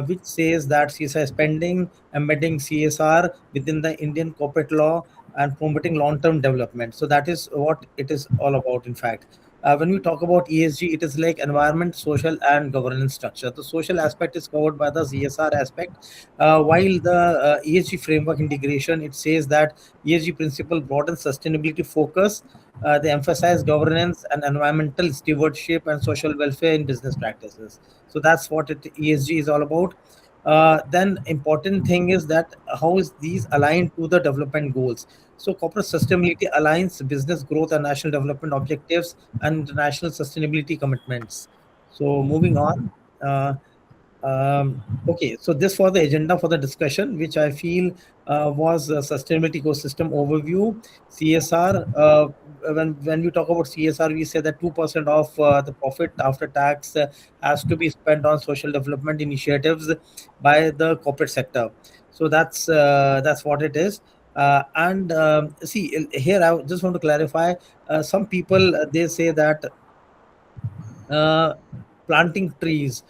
which says that CSR spending, embedding CSR within the Indian corporate law and promoting long-term development. So that is what it is all about, in fact. When we talk about ESG, it is like environment, social, and governance structure. The social aspect is covered by the CSR aspect, while the ESG framework integration, it says that ESG principle broaden sustainability focus. They emphasize governance and environmental stewardship and social welfare in business practices. So that's what ESG is all about. Then important thing is that how is these aligned to the development goals. So corporate sustainability aligns business growth and national development objectives and international sustainability commitments. So moving on. Uh, okay, so this was the agenda for the discussion, which I feel was a sustainability ecosystem overview. CSR. When we talk about CSR, we say that 2% of the profit after tax has to be spent on social development initiatives by the corporate sector. So that's what it is. And see here, I just want to clarify. Some people they say that uh, planting trees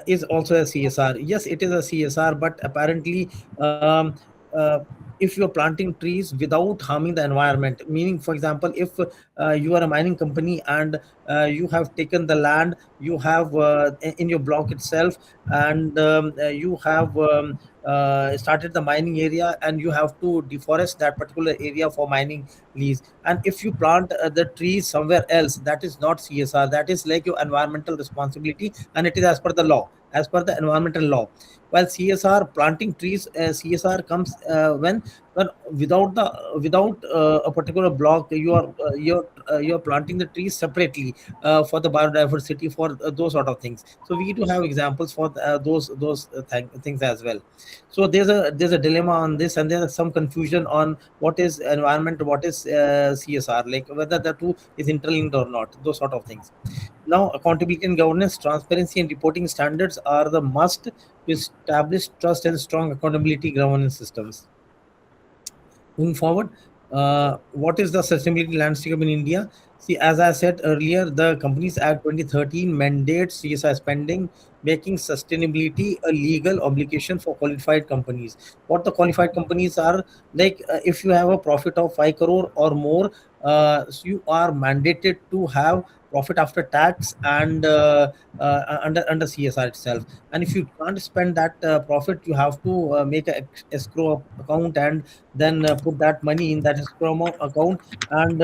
is also a CSR. Yes, it is a CSR, but apparently, uh, if you're planting trees without harming the environment, meaning, for example, if you are a mining company and you have taken the land, you have in your block itself, and you have started the mining area, and you have to deforest that particular area for mining lease, and if you plant the trees somewhere else, that is not CSR, that is like your environmental responsibility, and it is as per the law, as per the environmental law. While CSR planting trees, CSR comes when without a particular block, you're planting the trees separately for the biodiversity, for those sort of things. So we need to have examples for things as well. So there's a dilemma on this, and there's some confusion on what is environment, what is CSR, like whether the two is interlinked or not, those sort of things. Now, accountability and governance, transparency and reporting standards are the must to establish trust and strong accountability governance systems. Moving forward, what is the sustainability landscape in India? See, as I said earlier, the Companies Act 2013 mandates CSR spending, making sustainability a legal obligation for qualified companies. What the qualified companies are, like if you have a profit of 5 crore or more, so you are mandated to have profit after tax and under CSR itself. And if you can't spend that profit, you have to make a escrow account, and then put that money in that escrow account, and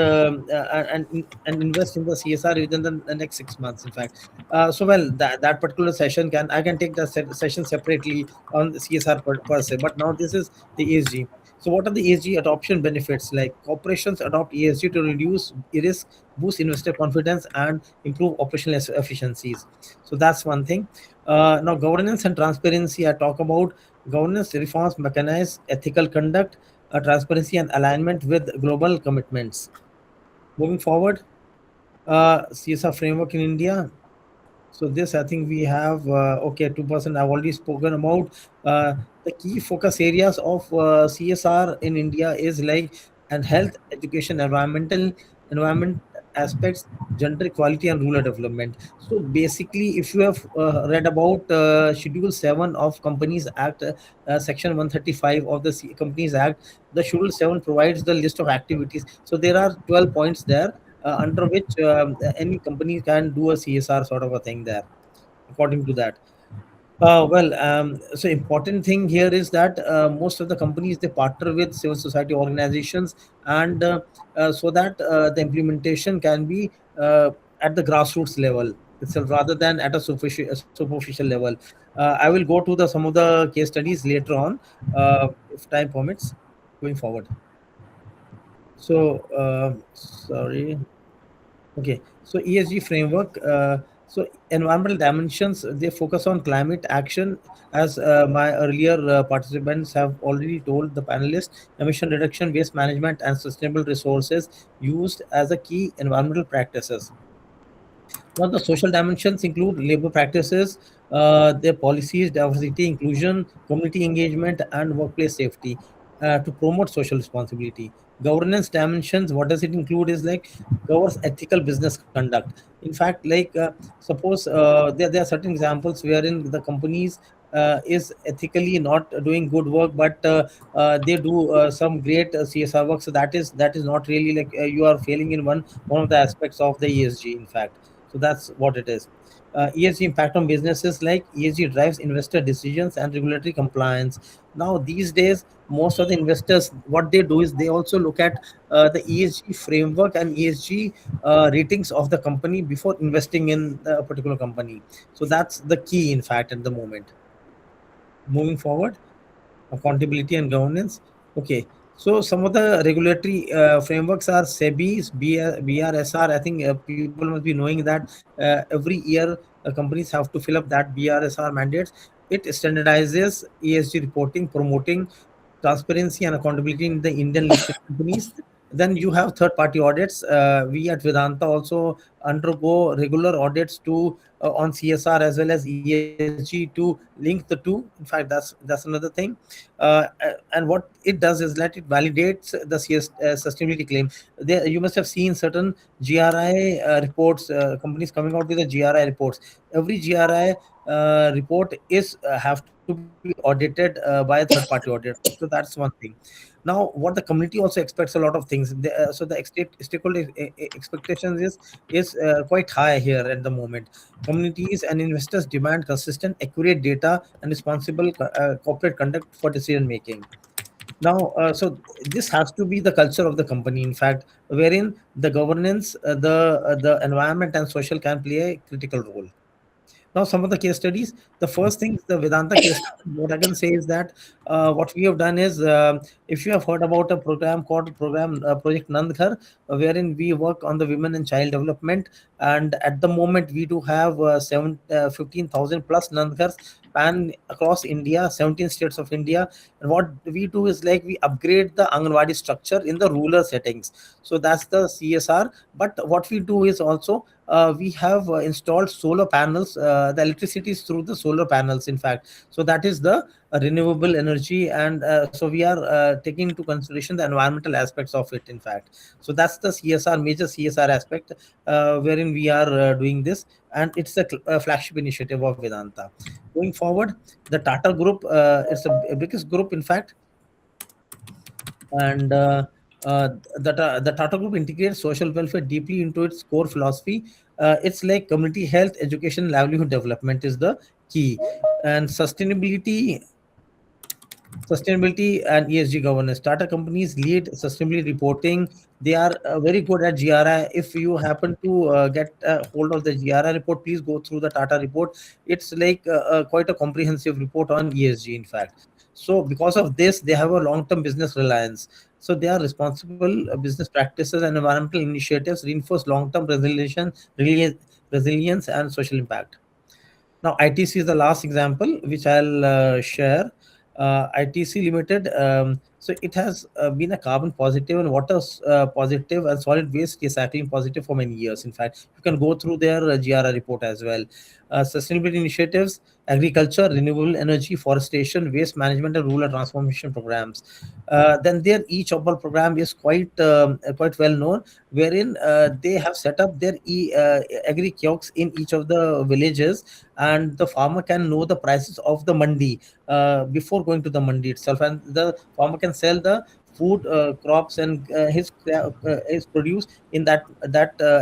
invest in the CSR within the next 6 months. In fact, so well, that particular session can I can take the session separately on the CSR per se. But now this is the ESG. So what are the ESG adoption benefits? Like corporations adopt ESG to reduce risk, boost investor confidence, and improve operational efficiencies. So that's one thing. Now, governance and transparency. I talk about governance reforms, mechanize ethical conduct, transparency and alignment with global commitments. Moving forward, CSR framework in India. So this, I think we have, okay, 2% I've already spoken about. The key focus areas of CSR in India is like and health, education, environmental, environment aspects, gender equality, and rural development. So basically, if you have read about Schedule 7 of Companies Act, Section 135 of the Companies Act, the Schedule 7 provides the list of activities. So there are 12 points there, under which any company can do a CSR sort of a thing there, according to that. So important thing here is that most of the companies, they partner with civil society organizations, and so that the implementation can be at the grassroots level itself, rather than at a superficial level. I will go to the some of the case studies later on, if time permits, going forward. So sorry. Okay, so ESG framework. So environmental dimensions, they focus on climate action, as my earlier participants have already told the panelists. Emission reduction, waste management, and sustainable resources used as a key environmental practices. Now, the social dimensions include labor practices, their policies, diversity, inclusion, community engagement, and workplace safety to promote social responsibility. Governance dimensions, what does it include is like governs ethical business conduct. In fact, like suppose there are certain examples wherein the companies is ethically not doing good work, but they do some great CSR work. So that is not really like you are failing in one of the aspects of the ESG. In fact, so that's what it is. ESG impact on businesses, like ESG drives investor decisions and regulatory compliance. Now, these days, most of the investors, what they do is they also look at the ESG framework and ESG ratings of the company before investing in a particular company. So that's the key, in fact, at the moment. Moving forward, accountability and governance. Okay, so some of the regulatory frameworks are SEBI's BRSR. I think people must be knowing that every year companies have to fill up that BRSR mandates. It standardizes ESG reporting, promoting transparency and accountability in the Indian listed companies. Then you have third party audits. We at Vedanta also undergo regular audits to on CSR as well as ESG to link the two. In fact, that's another thing. And what it does is that it validates the sustainability claim. You must have seen certain GRI reports, companies coming out with the GRI reports. Every GRI report is have to be audited by a third party audit. So that's one thing. Now, what the community also expects a lot of things. So the stakeholder expectations is quite high here at the moment. Communities and investors demand consistent, accurate data and responsible corporate conduct for decision making. Now, so this has to be the culture of the company, in fact, wherein the governance, the environment and social can play a critical role. Now, some of the case studies. The first thing, the Vedanta case study, what I can say is that what we have done is, if you have heard about a program called Project Nandghar, wherein we work on the women and child development, and at the moment we do have 15,000 plus Nandghars pan across India, 17 states of India. And what we do is like we upgrade the Anganwadi structure in the rural settings. So that's the CSR. But what we do is also we have installed solar panels. The electricity is through the solar panels, in fact. So that is the renewable energy, and so we are taking into consideration the environmental aspects of it, in fact. So that's the CSR, major CSR aspect, wherein we are doing this, and it's a flagship initiative of Vedanta. Going forward, the Tata Group, it's the biggest group, in fact, and the Tata Group integrates social welfare deeply into its core philosophy. It's like community health, education, livelihood development is the key, and sustainability and ESG governance. Tata companies lead sustainability reporting. They are very good at GRI. If you happen to get a hold of the GRI report, please go through the Tata report. It's like quite a comprehensive report on ESG, in fact. So, because of this, they have a long-term business reliance. So, they are responsible business practices and environmental initiatives reinforce long-term resilience, and social impact. Now, ITC is the last example which I'll share. ITC Limited So it has been a carbon positive and water positive and solid waste recycling positive for many years. In fact, you can go through their GRI report as well. Sustainability initiatives, agriculture, renewable energy, forestation, waste management, and rural transformation programs. Then their e-chopper program is quite well known, wherein they have set up their agri kiosks in each of the villages, and the farmer can know the prices of the mandi before going to the mandi itself, and the farmer can sell the food crops and his produce in that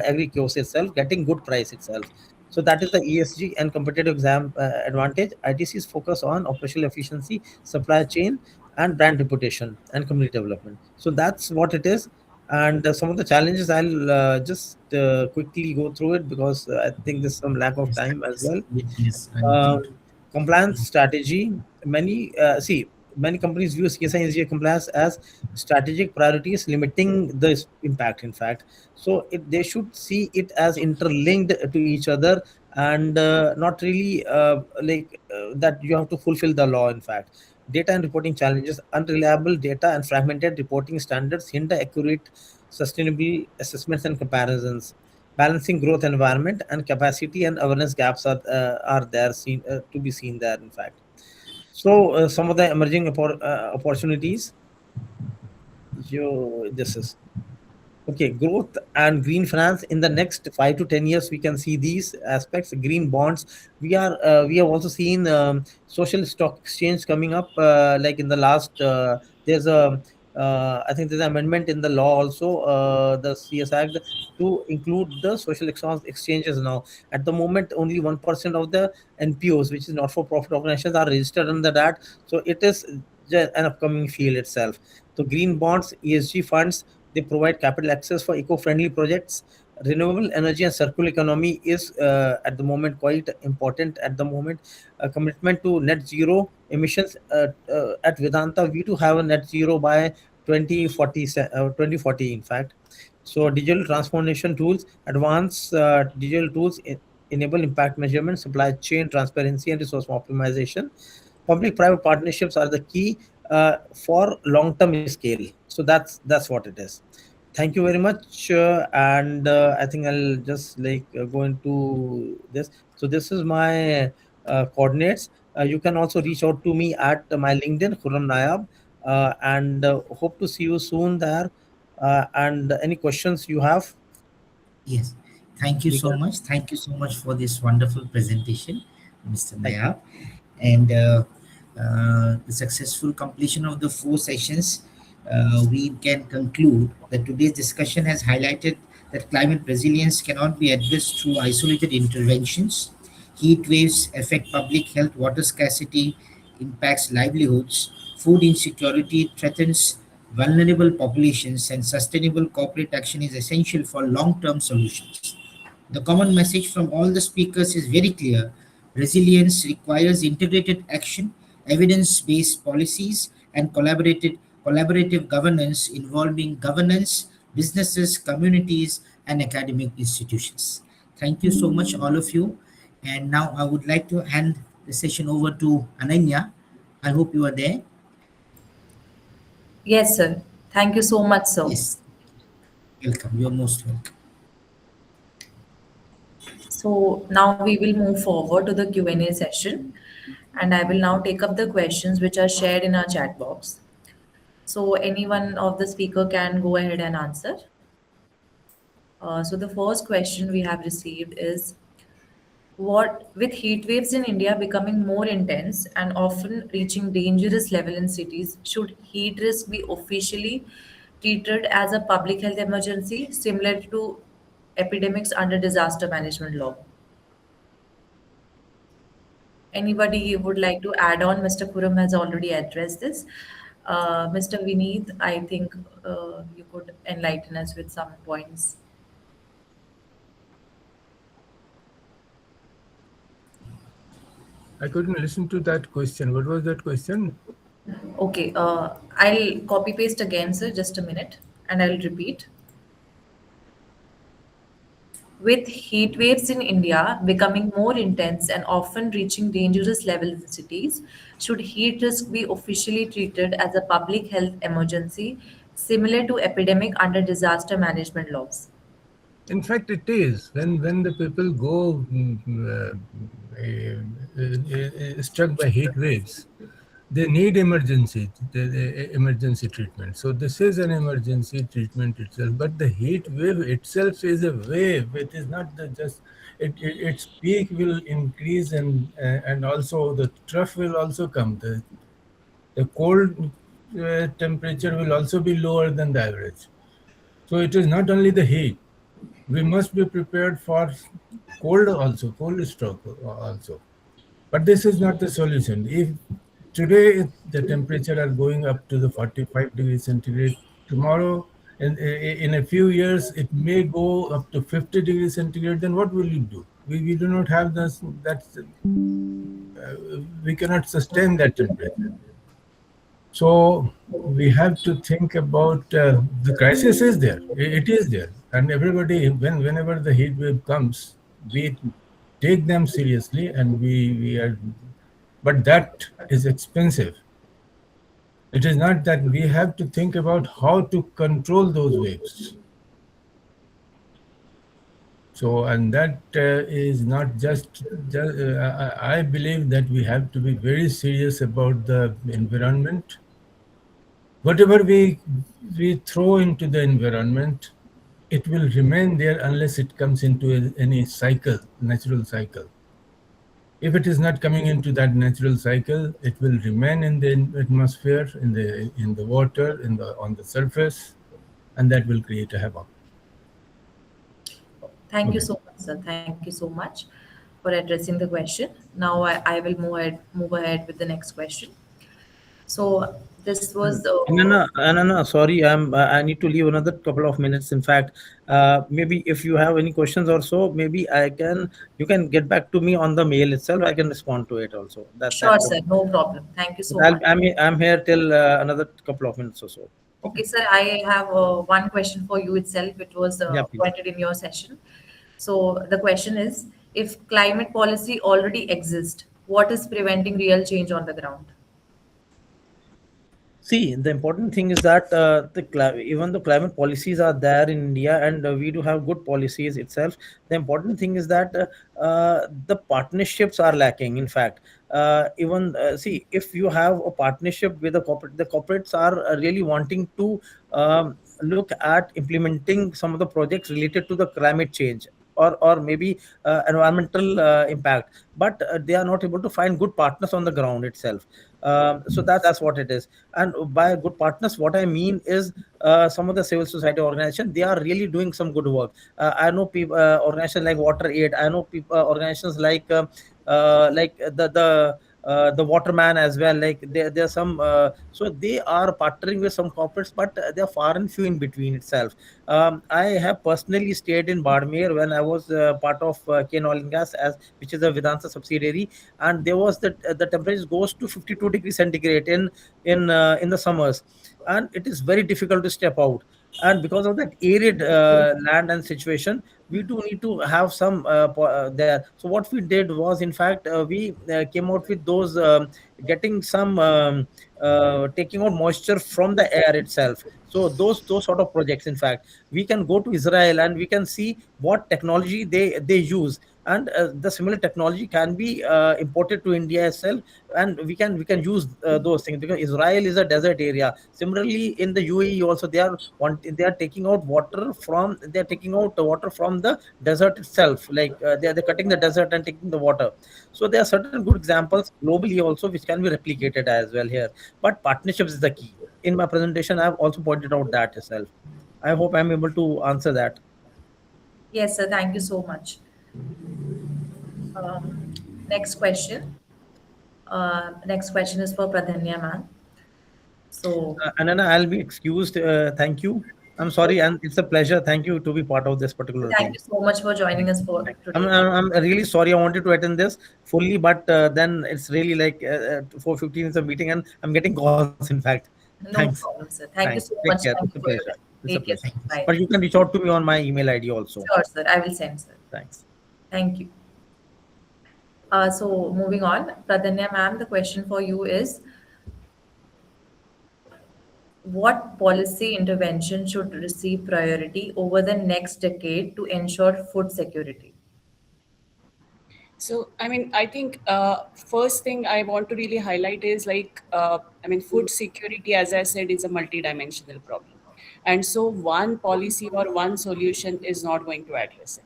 agri kiosk itself, getting good price itself. So that is the ESG and competitive advantage. ITC's focus on operational efficiency, supply chain, and brand reputation and community development. So that's what it is. And some of the challenges, I'll just quickly go through it, because I think there's some lack of Yes, time as yes, well. yes, I Um, think. Compliance strategy. Many companies view CSI and SGA compliance as strategic priorities, limiting the impact. In fact, so they should see it as interlinked to each other, and not really that you have to fulfill the law. In fact, data and reporting challenges, unreliable data and fragmented reporting standards hinder accurate, sustainable assessments and comparisons. Balancing growth environment and capacity and awareness gaps are there seen to be seen there. In fact, so some of the emerging opportunities. This is okay. Growth and green finance in the next 5 to 10 years, we can see these aspects. Green bonds. We have also seen social stock exchange coming up. Like in the last, there's a I think there's an amendment in the law also, the CS Act, to include the exchanges now. At the moment, only 1% of the NPOs, which is not for profit organizations, are registered under that. So it is an upcoming field itself. So green bonds, ESG funds, they provide capital access for eco-friendly projects. Renewable energy and circular economy is at the moment quite important. At the moment, a commitment to net zero emissions at Vedanta, we do have a net zero by 2040. 2040, in fact. So digital transformation tools, advanced digital tools enable impact measurement, supply chain transparency, and resource optimization. Public-private partnerships are the key for long-term scale. So that's what it is. Thank you very much, and I think I'll just go into this. So this is my coordinates. You can also reach out to me at my LinkedIn, Khurram Nayab, and hope to see you soon there. And any questions you have, Yes, thank you we so can. much. Thank you so much for this wonderful presentation, Mr. Thank you. Nayab. And the successful completion of the 4 sessions, we can conclude that today's discussion has highlighted that climate resilience cannot be addressed through isolated interventions. Heat waves affect public health, water scarcity impacts livelihoods, food insecurity threatens vulnerable populations, and sustainable corporate action is essential for long term solutions. The common message from all the speakers is very clear. Resilience requires integrated action, evidence based policies, and collaborative governance involving governance, businesses, communities, and academic institutions. Thank you so much, all of you. And now I would like to hand the session over to Ananya. I hope you are there. Yes, sir. Thank you so much, sir. Yes, welcome. You're most welcome. So now we will move forward to the Q&A session, and I will now take up the questions which are shared in our chat box. So any one of the speaker can go ahead and answer. So the first question we have received is, what with heat waves in India becoming more intense and often reaching dangerous level in cities, should heat risk be officially treated as a public health emergency similar to epidemics under disaster management law? Anybody would like to add on? Mr. Kuram has already addressed this. Mr. Vineet, I think you could enlighten us with some points. I couldn't listen to that question. What was that question? Okay, I'll copy paste again, sir, just a minute, and I'll repeat. With heat waves in India becoming more intense and often reaching dangerous levels in cities, should heat risk be officially treated as a public health emergency similar to epidemic under disaster management laws? In fact, it is. When the people go struck by heat waves, they need emergency treatment. So this is an emergency treatment itself. But the heat wave itself is a wave. It is not the just. Its peak will increase, and also the trough will also come. The cold temperature will also be lower than the average. So it is not only the heat. We must be prepared for cold also, cold stroke also. But this is not the solution. If today the temperature are going up to the 45 degrees centigrade, tomorrow in a few years it may go up to 50 degrees centigrade, then what will you do? We do not have this, that we cannot sustain that temperature. So we have to think about the crisis is there. It is there, and everybody whenever the heat wave comes, we take them seriously, and we are. But that is expensive. It is not that we have to think about how to control those waves. So, and that is not just I believe that we have to be very serious about the environment. Whatever we throw into the environment, it will remain there unless it comes into any cycle, natural cycle. If it is not coming into that natural cycle, it will remain in the atmosphere, in the water, on the surface, and that will create a havoc. Thank you Okay. so much, sir. Thank you so much for addressing the question. Now I will move ahead with the next question. So this was No, sorry, I need to leave another couple of minutes. In fact, maybe if you have any questions or so, maybe you can get back to me on the mail itself. I can respond to it also. sure, sir. No problem. Thank you so much. I'm here till another couple of minutes or so. Okay, sir. I have one question for you itself. It was Yeah, please. pointed in your session. So the question is, if climate policy already exists, what is preventing real change on the ground? See, the important thing is that even the climate policies are there in India, and we do have good policies itself. The important thing is that the partnerships are lacking. In fact, even see, if you have a partnership with the corporates are really wanting to look at implementing some of the projects related to the climate change, or maybe environmental impact, but they are not able to find good partners on the ground itself. So that's what it is. And by good partners, what I mean is some of the civil society organizations, they are really doing some good work. I know people, organizations like Water Aid. I know people, organizations like the Waterman as well. Like there are some, so they are partnering with some corporates, but they are far and few in between itself. I have personally stayed in Badmer when I was part of Ken Oil and Gas, as which is a Vedanta subsidiary, and there was the temperature goes to 52 degrees centigrade in the summers, and it is very difficult to step out. And because of that arid land and situation, we do need to have some there. So what we did was, in fact, we came out with those getting some taking out moisture from the air itself. So those sort of projects, in fact, we can go to Israel and we can see what technology they use, and the similar technology can be imported to India itself, and we can use those things, because Israel is a desert area. Similarly, in the UAE also, they are taking out water from the desert itself. Like they're cutting the desert and taking the water. So there are certain good examples globally also which can be replicated as well here. But partnerships is the key. In my presentation, I've also pointed out that itself. I hope I'm able to answer that. Yes, sir. Thank you so much. Um, next question. Next question is for Pradhanya ma'am. So, Anana, I'll be excused. Thank you. I'm sorry, and it's a pleasure. Thank you to be part of this particular thank thing. you so much for joining us for I'm, today. I'm, I'm really sorry. I wanted to attend this fully, but then it's really like 4:15 is a meeting, and I'm getting calls. In fact, thanks, No problem, sir. thanks. Thank you so Take much. care. It's Thank a you for your pleasure. time. It's a Take care, pleasure. sir. But Bye. you can reach out to me on my email ID also. Sure, sir. I will send, sir. Thanks. Thank you. So moving on, Pradanya ma'am, the question for you is, what policy intervention should receive priority over the next decade to ensure food security? So, I mean, I think first thing I want to really highlight is like, I mean, food security, as I said, is a multidimensional problem. And so one policy or one solution is not going to address it.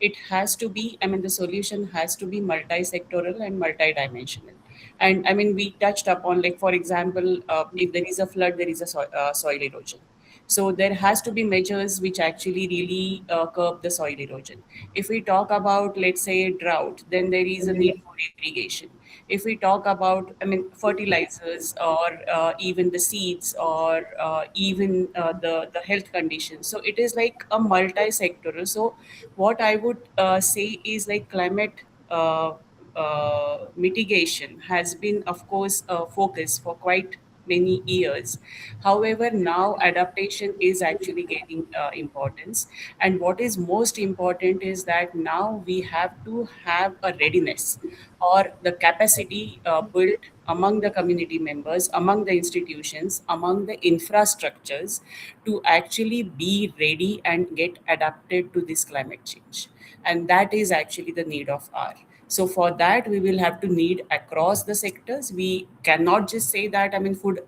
It has to be, I mean, the solution has to be multi-sectoral and multidimensional. And I mean, we touched upon, like, for example, if there is a flood, there is a soil erosion. So there has to be measures which actually really curb the soil erosion. If we talk about, let's say, drought, then there is a need for irrigation. If we talk about, I mean, fertilizers, or even the seeds, or even the health conditions. So it is like a multi-sectoral. So what I would say is like climate mitigation has been, of course, a focus for quite many years. However, now adaptation is actually gaining importance. And what is most important is that now we have to have a readiness or the capacity built among the community members, among the institutions, among the infrastructures to actually be ready and get adapted to this climate change. And that is actually the need of our. So for that, we will have to need across the sectors. We cannot just say that, I mean, food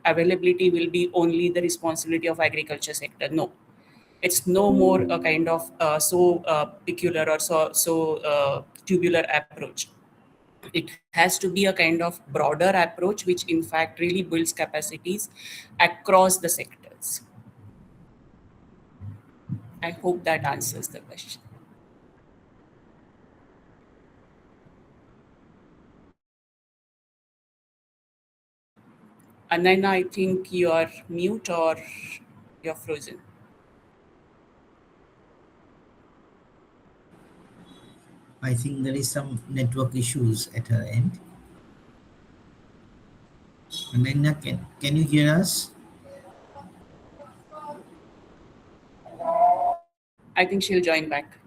availability will be only the responsibility of agriculture sector. No, it's no more a kind of peculiar or tubular approach. It has to be a kind of broader approach, which in fact really builds capacities across the sectors. I hope that answers the question. Anaina, I think you are mute or you're frozen. I think there is some network issues at her end. Amanda, can you hear us? I think she'll join back.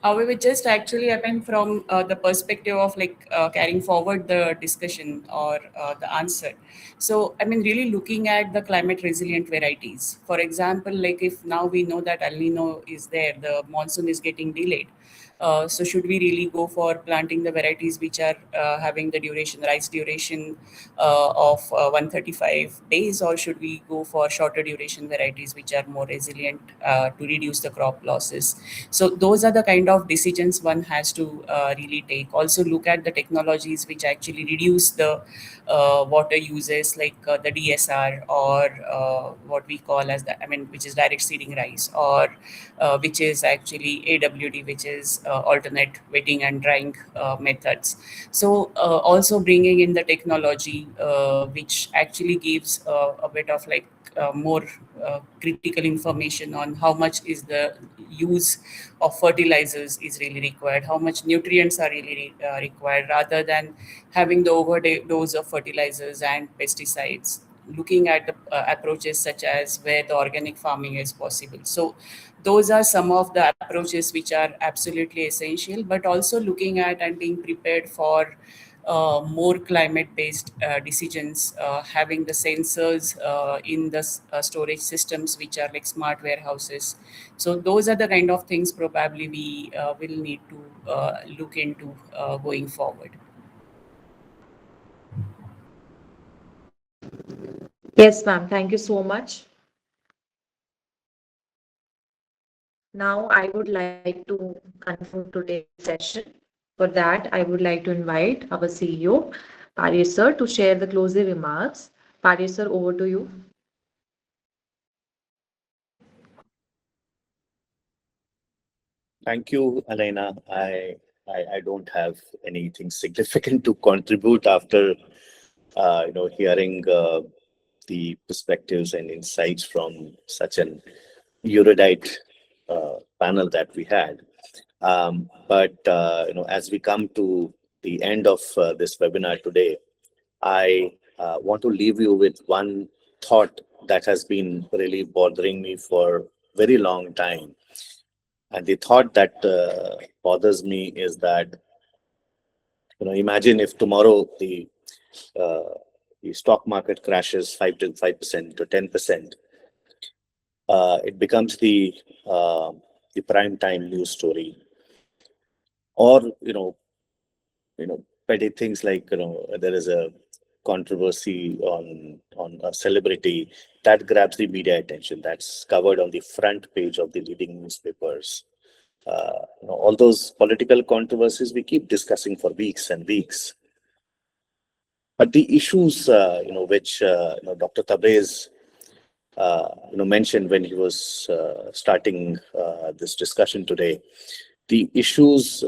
However, just actually, I mean, from the perspective of like carrying forward the discussion or the answer. So, I mean, really looking at the climate resilient varieties. For example, like if now we know that El Nino is there, the monsoon is getting delayed. So should we really go for planting the varieties which are having the duration, rice duration of 135 days, or should we go for shorter duration varieties which are more resilient to reduce the crop losses? So those are the kind of decisions one has to really take. Also look at the technologies which actually reduce the water uses, like the DSR, or what we call as the, I mean, which is direct seeding rice, or which is actually AWD, which is alternate wetting and drying methods. So also bringing in the technology which actually gives a bit of like more critical information on how much is the use of fertilizers is really required, how much nutrients are really required, rather than having the overdose of fertilizers and pesticides. Looking at the approaches such as where the organic farming is possible. So those are some of the approaches which are absolutely essential, but also looking at and being prepared for more climate-based decisions, having the sensors in the storage systems, which are like smart warehouses. So those are the kind of things probably we will need to look into going forward. Yes, ma'am. Thank you so much. Now, I would like to conclude today's session. For that, I would like to invite our CEO, Parish sir, to share the closing remarks. Parish sir, over to you. Thank you, Elena. I don't have anything significant to contribute after hearing the perspectives and insights from such an erudite panel that we had. But as we come to the end of this webinar today, I want to leave you with one thought that has been really bothering me for very long time. And the thought that bothers me is that, imagine if tomorrow uh, the stock market crashes 5% to 10%. It becomes the prime time news story, or petty things like there is a controversy on a celebrity that grabs the media attention, that's covered on the front page of the leading newspapers. All those political controversies we keep discussing for weeks and weeks. But the issues, which Dr. Tabrez, mentioned when he was starting this discussion today, the issues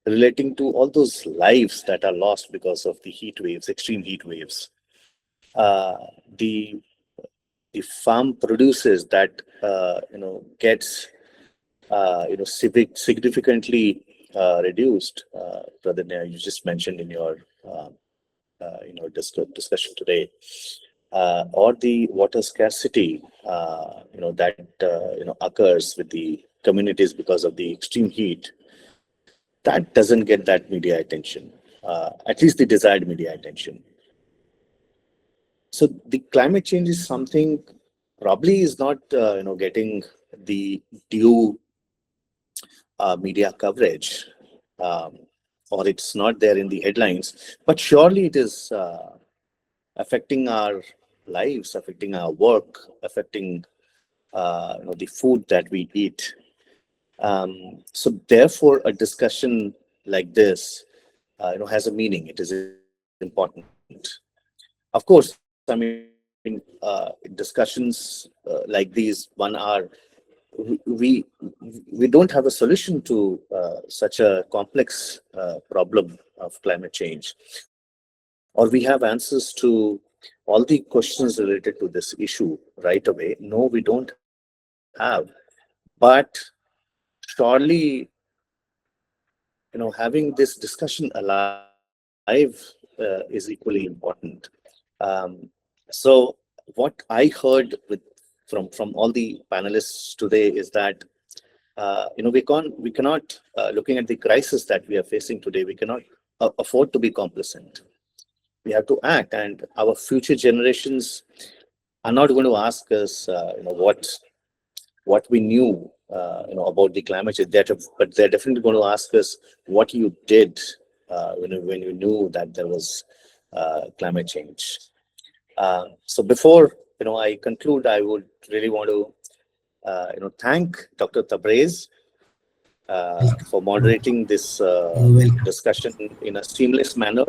relating to all those lives that are lost because of the heat waves, extreme heat waves, the farm produces that gets significantly reduced. Brother Nia, you just mentioned in your discussion today, or the water scarcity that occurs with the communities because of the extreme heat, that doesn't get that media attention, at least the desired media attention. So the climate change is something probably is not getting the due media coverage, um, or it's not there in the headlines, but surely it is affecting our lives, affecting our work, affecting the food that we eat. So therefore, a discussion like this, has a meaning. It is important. Of course, I mean, discussions like these, we we don't have a solution to such a complex problem of climate change, or we have answers to all the questions related to this issue right away. No, we don't have. But surely, having this discussion alive is equally important. So what I heard from all the panelists today is that we cannot, looking at the crisis that we are facing today, we cannot afford to be complacent. We have to act, and our future generations are not going to ask us what we knew about the climate change. But they're definitely going to ask us what you did when you knew that there was climate change. So before I conclude, I would really want to thank Dr. Tabrez for moderating this You're welcome. discussion in a seamless manner,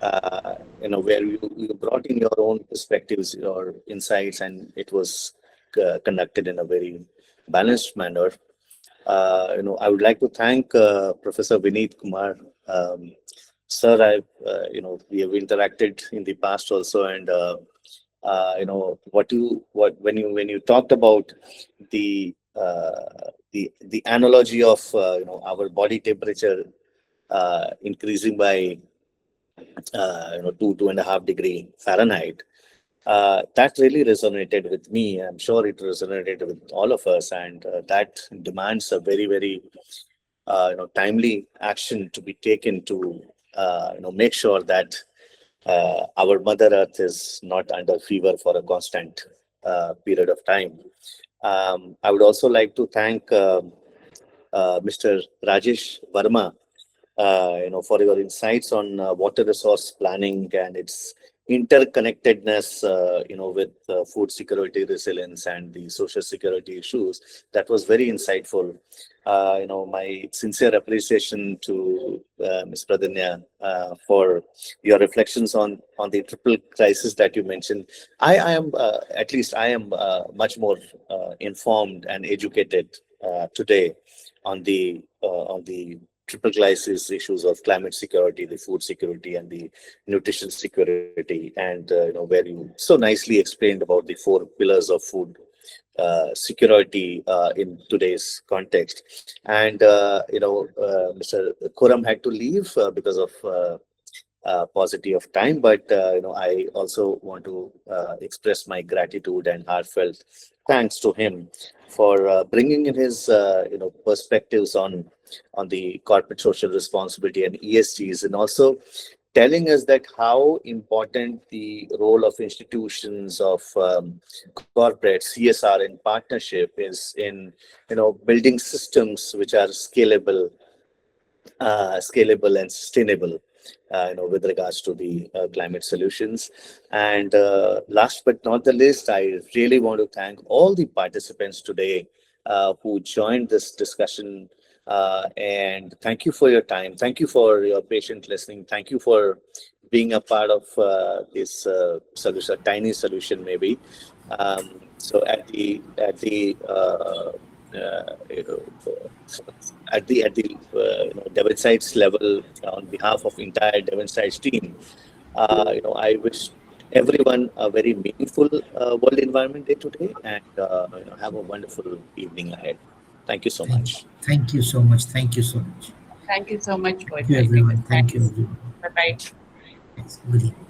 where you brought in your own perspectives, your insights, and it was conducted in a very balanced manner. I would like to thank Professor Vineet Kumar. Sir, we have interacted in the past also, and when you talked about the analogy of our body temperature increasing by 2.5 degree Fahrenheit, that really resonated with me. I'm sure it resonated with all of us, and that demands a very, very timely action to be taken to make sure that our Mother Earth is not under fever for a constant period of time. I would also like to thank Mr. Rajesh Verma, for your insights on water resource planning and its interconnectedness, with food security, resilience, and the social security issues. That was very insightful. My sincere appreciation to Ms. Pradanya for your reflections on the triple crisis that you mentioned. I am, at least I am much more informed and educated today on the triple crisis issues of climate security, the food security, and the nutrition security, and where you so nicely explained about the four pillars of food security in today's context. And Mr. Khurram had to leave because of paucity of time, but I also want to express my gratitude and heartfelt thanks to him for bringing in his perspectives on the corporate social responsibility and ESGs, and also telling us that how important the role of institutions of corporate CSR in partnership is in building systems which are scalable and sustainable, with regards to the climate solutions. And last but not the least, I really want to thank all the participants today who joined this discussion. And thank you for your time. Thank you for your patient listening. Thank you for being a part of this solution, a tiny solution maybe. So you know, at the Devon Sites level, on behalf of entire Devon Sites team, I wish everyone a very meaningful World Environment Day today, and have a wonderful evening ahead. Thank you so much. Thank you so much. Thank you so much. Thank you so much for Thank you, joining us. everyone. Thank you, Thanks. everyone. Bye bye. Thanks. Good evening.